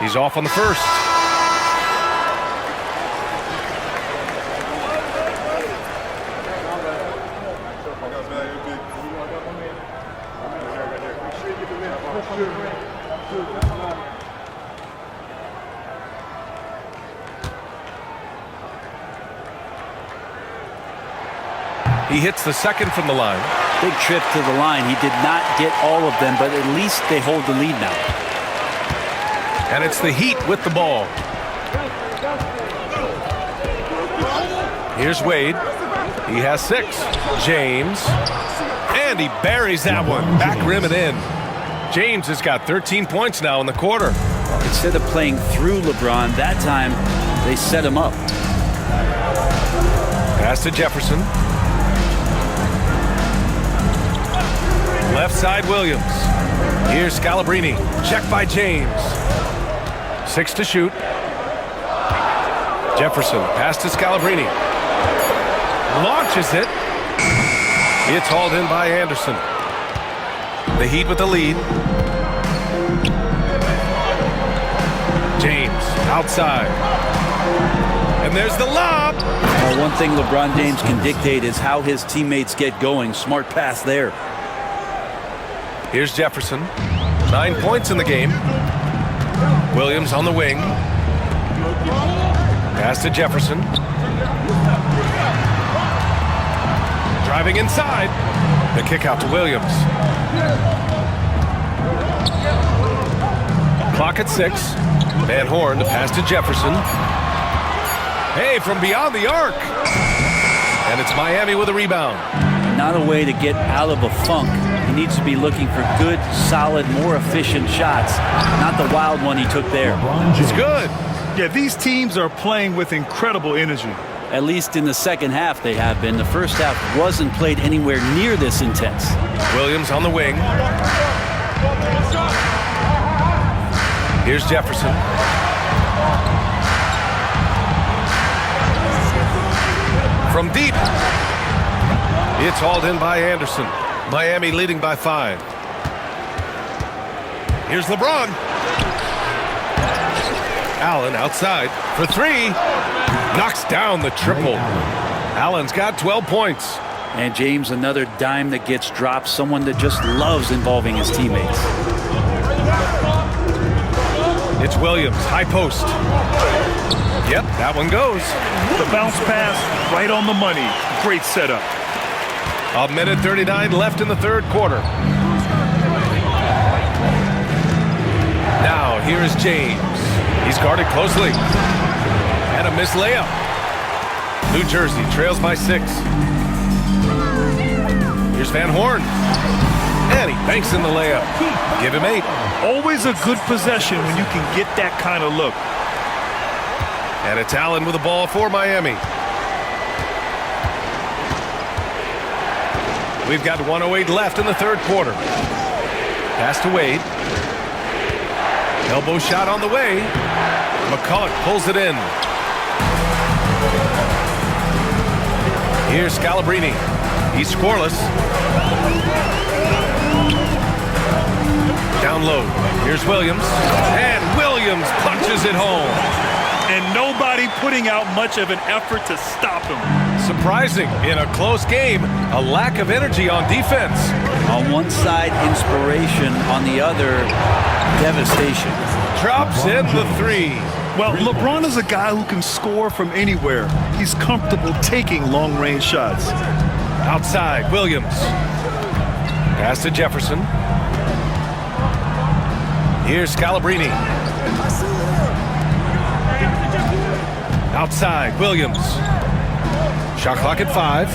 He's off on the first. He hits the second from the line. Big trip to the line. He did not get all of them, but at least they hold the lead now. And it's the Heat with the ball. Here's Wade. He has 6. James. And he buries that one. Back rim and in. James has got 13 points now in the quarter. Instead of playing through LeBron, that time they set him up. Pass to Jefferson. Left side, Williams. Here's Scalabrine. Check by James. 6 to shoot. Jefferson. Pass to Scalabrine. Launches it. It's hauled in by Anderson. The Heat with the lead. James outside. And there's the lob. One thing LeBron James can dictate is how his teammates get going. Smart pass there. Here's Jefferson. 9 points in the game. Williams on the wing. Pass to Jefferson. Driving inside. The kick out to Williams. Clock at 6. Van Horn to pass to Jefferson. Hey, from beyond the arc. And it's Miami with a rebound. Not a way to get out of a funk. He needs to be looking for good, solid, more efficient shots. Not the wild one he took there. It's good. Yeah, these teams are playing with incredible energy. At least in the second half they have been. The first half wasn't played anywhere near this intense. Williams on the wing. Here's Jefferson. From deep. It's hauled in by Anderson. Miami leading by 5. Here's LeBron. Allen outside for 3. Knocks down the triple. Allen's got 12 points. And James, another dime that gets dropped. Someone that just loves involving his teammates. It's Williams, high post. Yep, that one goes. The bounce pass right on the money. Great setup. 1:39 left in the third quarter. Now, here is James. He's guarded closely. And a missed layup. New Jersey trails by 6. Here's Van Horn. And he banks in the layup. Give him 8. Always a good possession when you can get that kind of look. And it's Allen with the ball for Miami. We've got 1:08 left in the third quarter. Pass to Wade. Elbow shot on the way. McCulloch pulls it in. Here's Scalabrine. He's scoreless. Down low. Here's Williams. And Williams punches it home. And nobody putting out much of an effort to stop him. Surprising in a close game, a lack of energy on defense. On one side, inspiration. On the other, devastation. Drops in the 3. Well, LeBron is a guy who can score from anywhere. He's comfortable taking long-range shots. Outside, Williams. Pass to Jefferson. Here's Scalabrine. Outside, Williams. Shot clock at 5.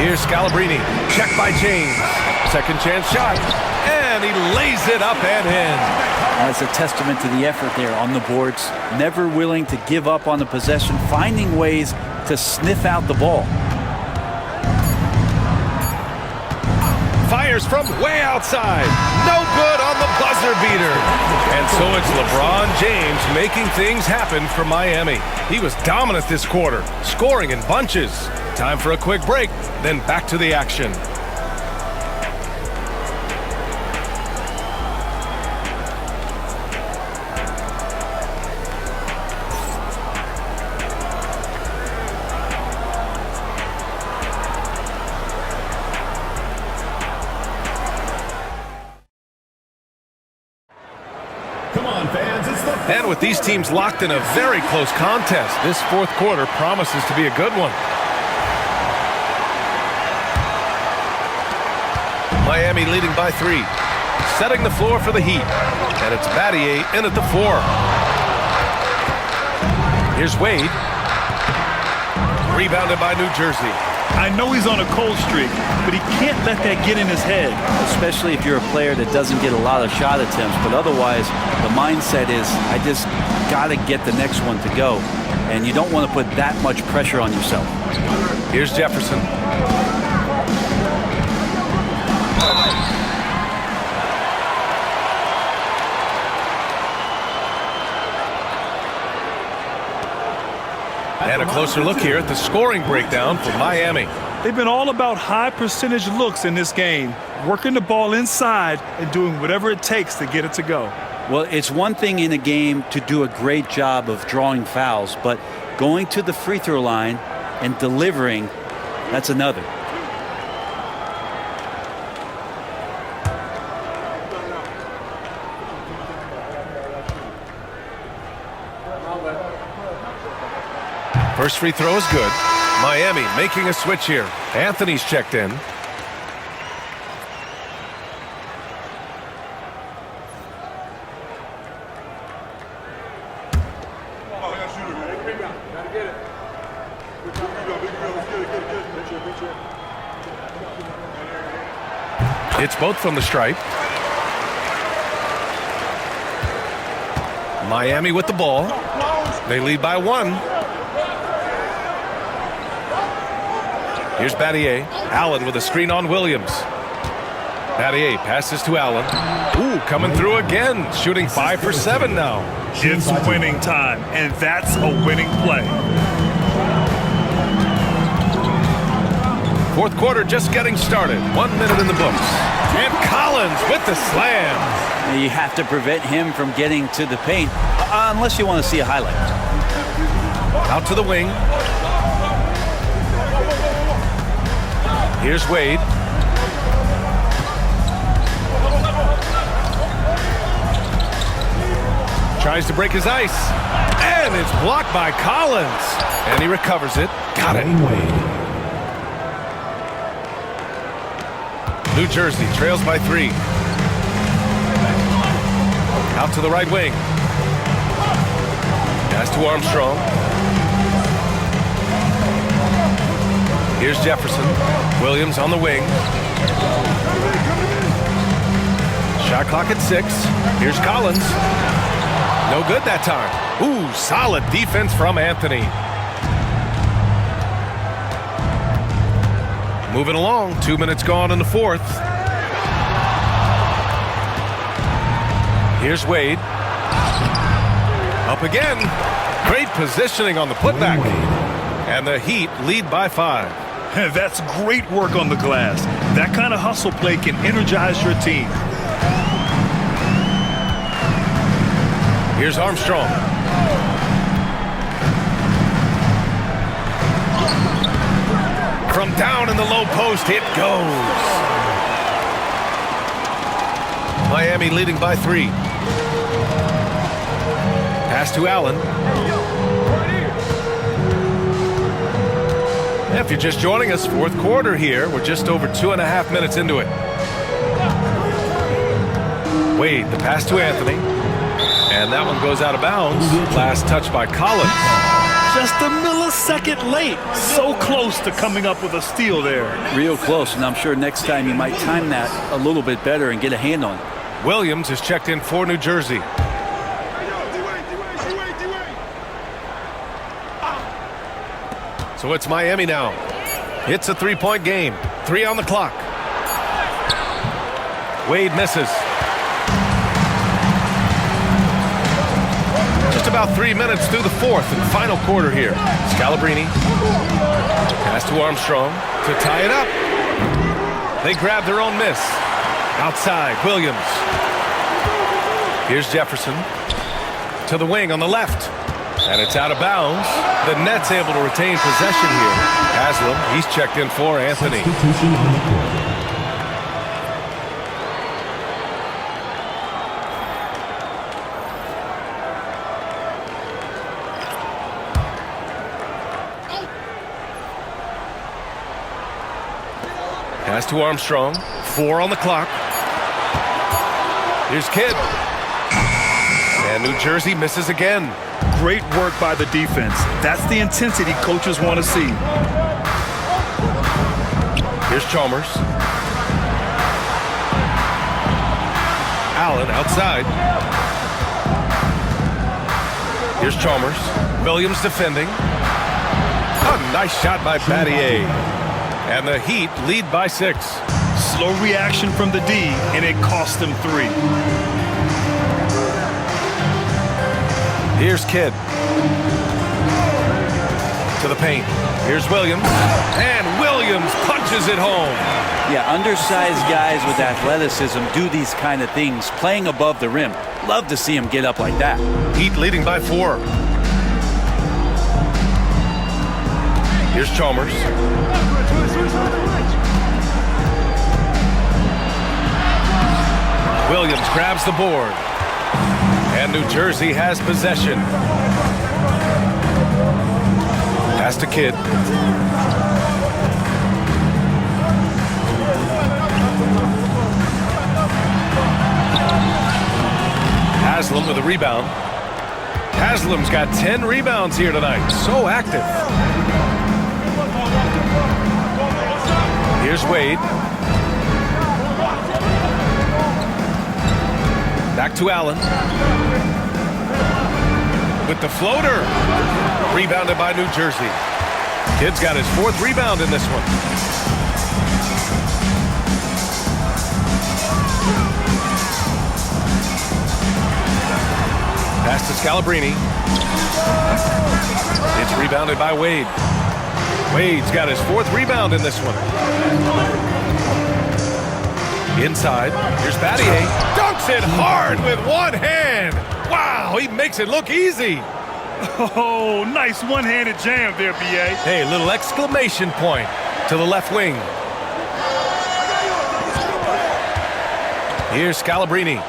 Here's Scalabrini. Check by James. Second chance shot. And he lays it up and in. That's a testament to the effort there on the boards. Never willing to give up on the possession, finding ways to sniff out the ball. Fires from way outside. No good on the buzzer beater. And so it's LeBron James making things happen for Miami. He was dominant this quarter, scoring in bunches. Time for a quick break, then back to the action. And with these teams locked in a very close contest, this fourth quarter promises to be a good one. Miami leading by 3, setting the floor for the Heat. And it's Battier in at the 4. Here's Wade. Rebounded by New Jersey. I know he's on a cold streak, but he can't let that get in his head. Especially if you're a player that doesn't get a lot of shot attempts, but otherwise the mindset is, I just got to get the next one to go. And you don't want to put that much pressure on yourself. Here's Jefferson. And a closer look here at the scoring breakdown for Miami. They've been all about high percentage looks in this game, working the ball inside and doing whatever it takes to get it to go. Well, it's one thing in a game to do a great job of drawing fouls, but going to the free throw line and delivering, that's another. First free throw is good. Miami making a switch here. Anthony's checked in. It's both from the stripe. Miami with the ball. They lead by 1. Here's Battier. Allen with a screen on Williams. Battier passes to Allen. Ooh, coming through again. Shooting 5 for 7 now. It's winning time, and that's a winning play. Fourth quarter just getting started. 1 minute in the books. And Collins with the slam. You have to prevent him from getting to the paint, unless you want to see a highlight. Out to the wing. Here's Wade. Tries to break his ice. And it's blocked by Collins. And he recovers it. Got it. New Jersey trails by 3. Out to the right wing. Pass to Armstrong. Here's Jefferson. Williams on the wing. Shot clock at 6. Here's Collins. No good that time. Ooh, solid defense from Anthony. Moving along. 2 minutes gone in the fourth. Here's Wade. Up again. Great positioning on the putback. And the Heat lead by 5. That's great work on the glass. That kind of hustle play can energize your team. Here's Armstrong. From down in the low post, it goes. Miami leading by 3. Pass to Allen. If you're just joining us, fourth quarter here. We're just over 2.5 minutes into it. Wade, the pass to Anthony. And that one goes out of bounds. Last touch by Collins. Just a millisecond late. So close to coming up with a steal there. Real close, and I'm sure next time you might time that a little bit better and get a hand on it. Williams is checked in for New Jersey. So it's Miami now. It's a three-point game. 3 on the clock. Wade misses. Just about 3 minutes through the fourth and final quarter here. Scalabrine. Pass to Armstrong to tie it up. They grab their own miss. Outside, Williams. Here's Jefferson. To the wing on the left. And it's out of bounds. The Nets able to retain possession here. Haslam, he's checked in for Anthony. Substitution on the court. Pass to Armstrong. 4 on the clock. Here's Kidd. And New Jersey misses again. Great work by the defense. That's the intensity coaches want to see. Here's Chalmers. Allen outside. Here's Chalmers. Williams defending. A nice shot by Battier. And the Heat lead by 6. Slow reaction from the D, and it cost them 3. Here's Kidd. To the paint. Here's Williams. And Williams punches it home. Yeah, undersized guys with athleticism do these kind of things, playing above the rim. Love to see him get up like that. Heat leading by 4. Here's Chalmers. Williams grabs the board. And New Jersey has possession. Pass to Kidd. Haslam with a rebound. Haslam's got 10 rebounds here tonight. So active. Here's Wade. Back to Allen. With the floater. Rebounded by New Jersey. Kidd's got his 4th rebound in this one. Pass to Scalabrine. It's rebounded by Wade. Wade's got his 4th rebound in this one. Inside, here's Battier. Dunks it hard with one hand. Wow, he makes it look easy. Oh, nice one-handed jam there, B.A. Hey, little exclamation point to the left wing. Here's Scalabrine.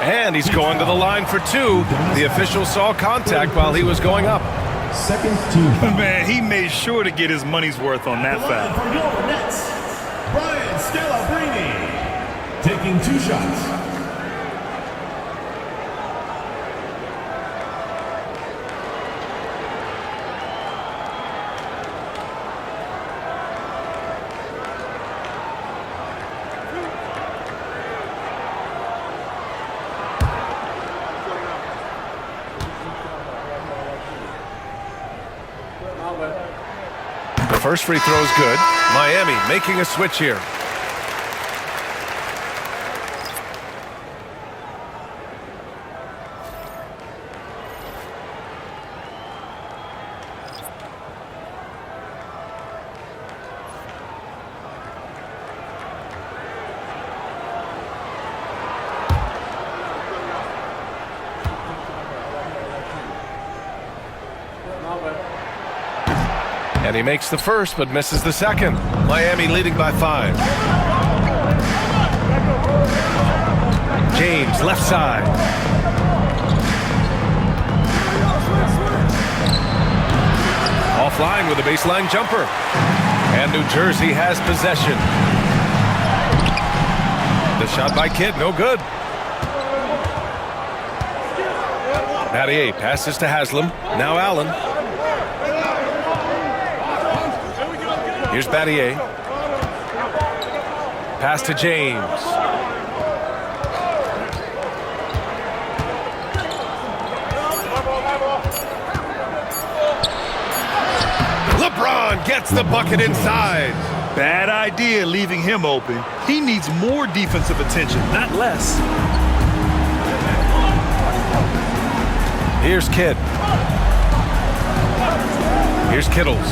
And he's going to the line for 2. The official saw contact while he was going up. Second team foul. Man, he made sure to get his money's worth on that foul. For your Nets, Brian Scalabrine taking 2 shots. First free throw is good. Miami making a switch here. And he makes the first, but misses the second. Miami leading by 5. James, left side. Offline with a baseline jumper. And New Jersey has possession. The shot by Kidd, no good. Battier passes to Haslam. Now Allen. Here's Battier. Pass to James. LeBron gets the bucket inside. Bad idea leaving him open. He needs more defensive attention, not less. Here's Kidd. Here's Kittles.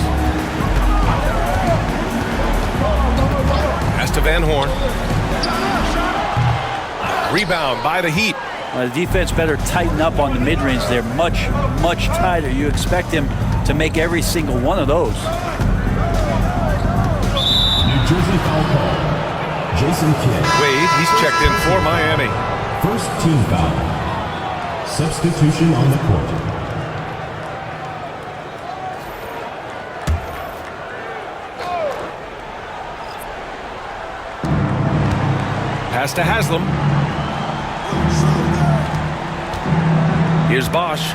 Pass to Van Horn. Rebound by the Heat. The defense better tighten up on the mid-range. They're much, much tighter. You expect him to make every single one of those. New Jersey foul call. Jason Kidd. Wade, he's checked in for Miami. First team foul. Substitution on the court. Pass to Haslam. Here's Bosch.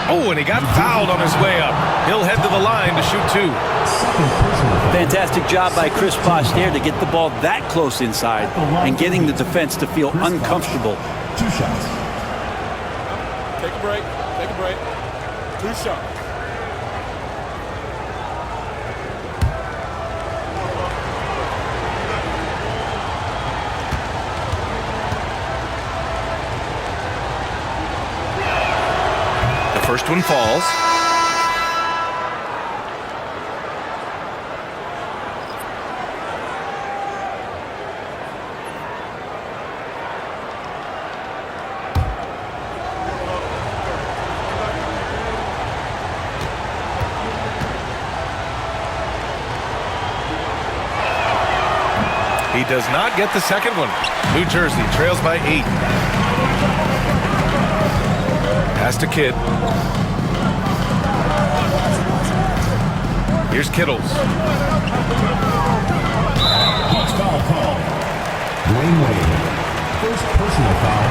Oh, and he got fouled on his way up. He'll head to the line to shoot two. Fantastic job by Chris Bosch there to get the ball that close inside and getting the defense to feel uncomfortable. 2 shots. Take a break. Take a break. 2 shots. First one falls. He does not get the second one. New Jersey trails by 8. Pass to Kidd. Here's Kittles. Heat's foul call. Dwayne Wade. First personal foul.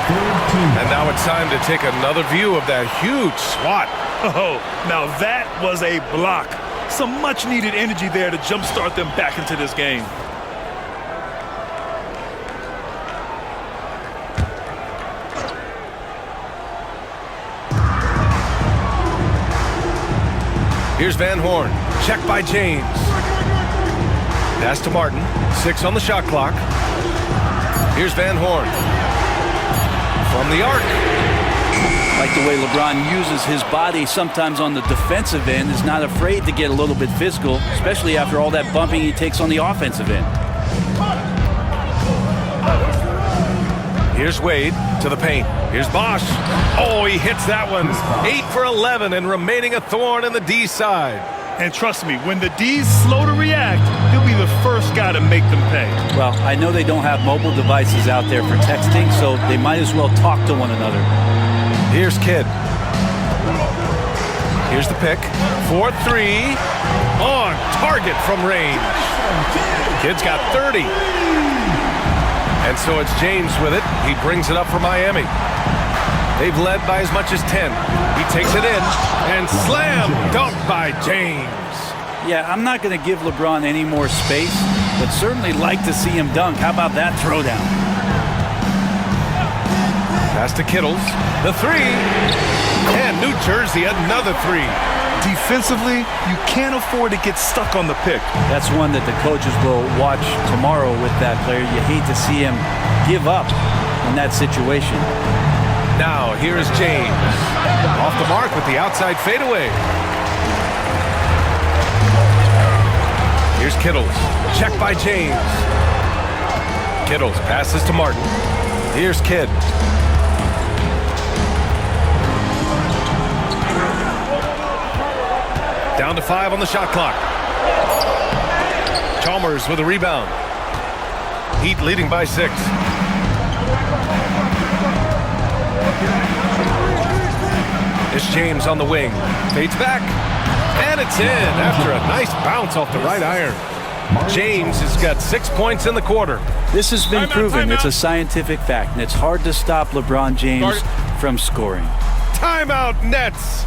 Third team foul. And now it's time to take another view of that huge swat. Oh, now that was a block. Some much-needed energy there to jumpstart them back into this game. Here's Van Horn. Check by James. Pass to Martin. 6 on the shot clock. Here's Van Horn. From the arc. Like the way LeBron uses his body sometimes on the defensive end, is not afraid to get a little bit physical, especially after all that bumping he takes on the offensive end. Here's Wade to the paint. Here's Bosch. Oh, he hits that one. 8 for 11 and remaining a thorn in the D side. And trust me, when the D's slow to react, he'll be the first guy to make them pay. Well, I know they don't have mobile devices out there for texting, so they might as well talk to one another. Here's Kidd. Here's the pick. 4-3. On target from range. Kidd's got 30. And so it's James with it. He brings it up for Miami. They've led by as much as 10. He takes it in and slam dunk by James. Yeah, I'm not going to give LeBron any more space, but certainly like to see him dunk. How about that throwdown? Pass to Kittles. The 3. And New Jersey another 3. Defensively, you can't afford to get stuck on the pick. That's one that the coaches will watch tomorrow with that player. You hate to see him give up in that situation. Now, here is James. Off the mark with the outside fadeaway. Here's Kittles. Check by James. Kittles passes to Martin. Here's Kidd. Down to 5 on the shot clock. Chalmers with a rebound. Heat leading by 6. It's James on the wing. Fades back. And it's in after a nice bounce off the right iron. James has got 6 points in the quarter. This has been proven. It's a scientific fact, and it's hard to stop LeBron James from scoring. Timeout, Nets.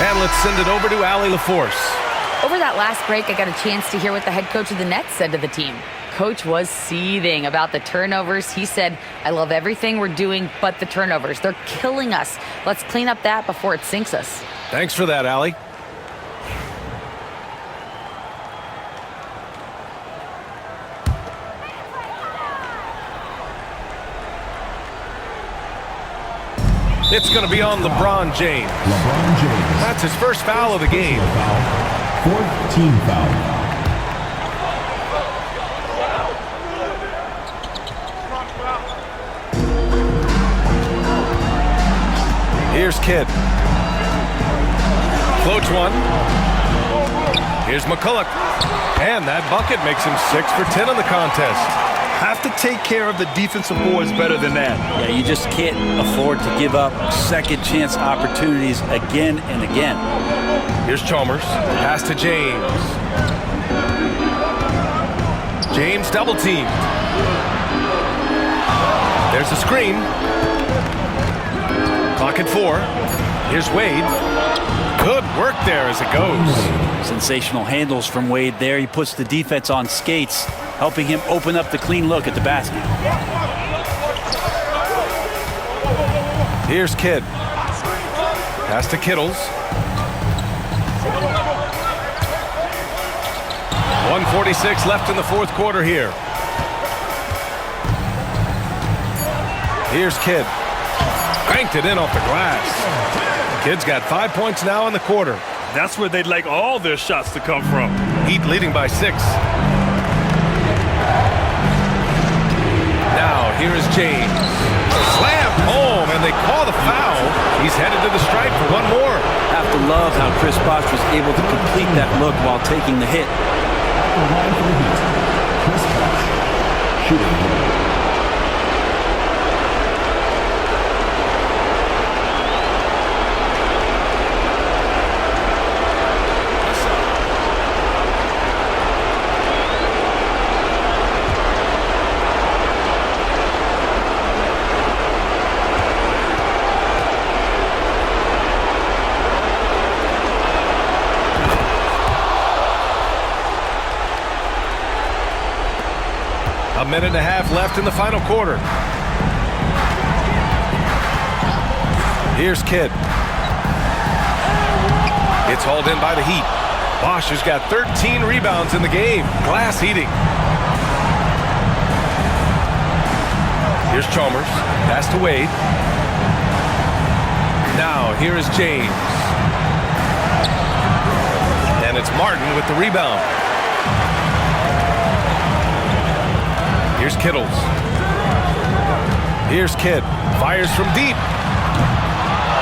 And let's send it over to Allie LaForce. Over that last break, I got a chance to hear what the head coach of the Nets said to the team. Coach was seething about the turnovers. He said, I love everything we're doing but the turnovers. They're killing us. Let's clean up that before it sinks us. Thanks for that, Allie. It's going to be on LeBron James. LeBron James. That's his first foul of the game. Fourth team foul. Here's Kidd. Floats one. Here's McCulloch. And that bucket makes him 6 for 10 in the contest. Have to take care of the defensive boards better than that. Yeah, you just can't afford to give up second chance opportunities again and again. Here's Chalmers. Pass to James. James double teamed. There's a screen. Clock at 4. Here's Wade. Good work there as it goes. Sensational handles from Wade there. He puts the defense on skates, helping him open up the clean look at the basket. Here's Kidd. Pass to Kittles. 1:46 left in the fourth quarter here. Here's Kidd. Cranked it in off the glass. Kidd's got 5 points now in the quarter. That's where they'd like all their shots to come from. Heat leading by 6. Now, here is James. Slam home, and they call the foul. He's headed to the stripe for one more. Have to love how Chris Bosh was able to complete that look while taking the hit. Chris Bosh shooting. A minute and a half left in the final quarter. Here's Kidd. It's hauled in by the Heat. Bosh has got 13 rebounds in the game. Glass heating. Here's Chalmers. Pass to Wade. Now here is James. And it's Martin with the rebound. Here's Kittles. Here's Kidd. Fires from deep.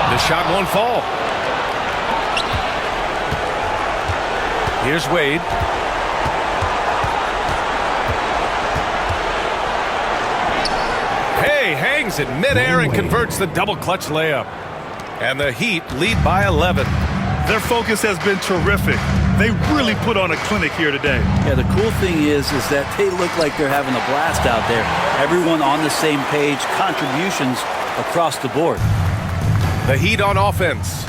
The shot won't fall. Here's Wade. Hey, hangs in midair and converts the double clutch layup. And the Heat lead by 11. Their focus has been terrific. They really put on a clinic here today. Yeah, the cool thing is that they look like they're having a blast out there. Everyone on the same page, contributions across the board. The Heat on offense.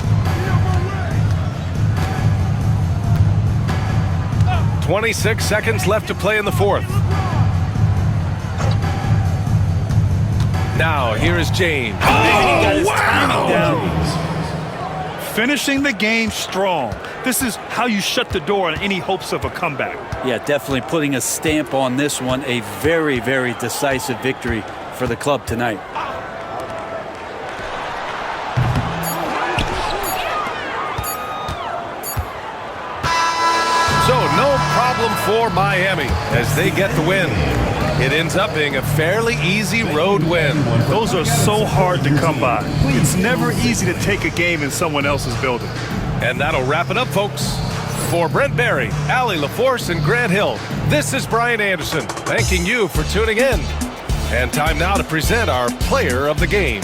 26 seconds left to play in the fourth. Now, here is James. Oh, wow! Finishing the game strong. This is how you shut the door on any hopes of a comeback. Yeah, definitely putting a stamp on this one. A very, very decisive victory for the club tonight. So no problem for Miami as they get the win. It ends up being a fairly easy road win. Those are so hard to come by. It's never easy to take a game in someone else's building. And that'll wrap it up, folks. For Brent Barry, Allie LaForce, and Grant Hill, this is Brian Anderson thanking you for tuning in. And time now to present our player of the game.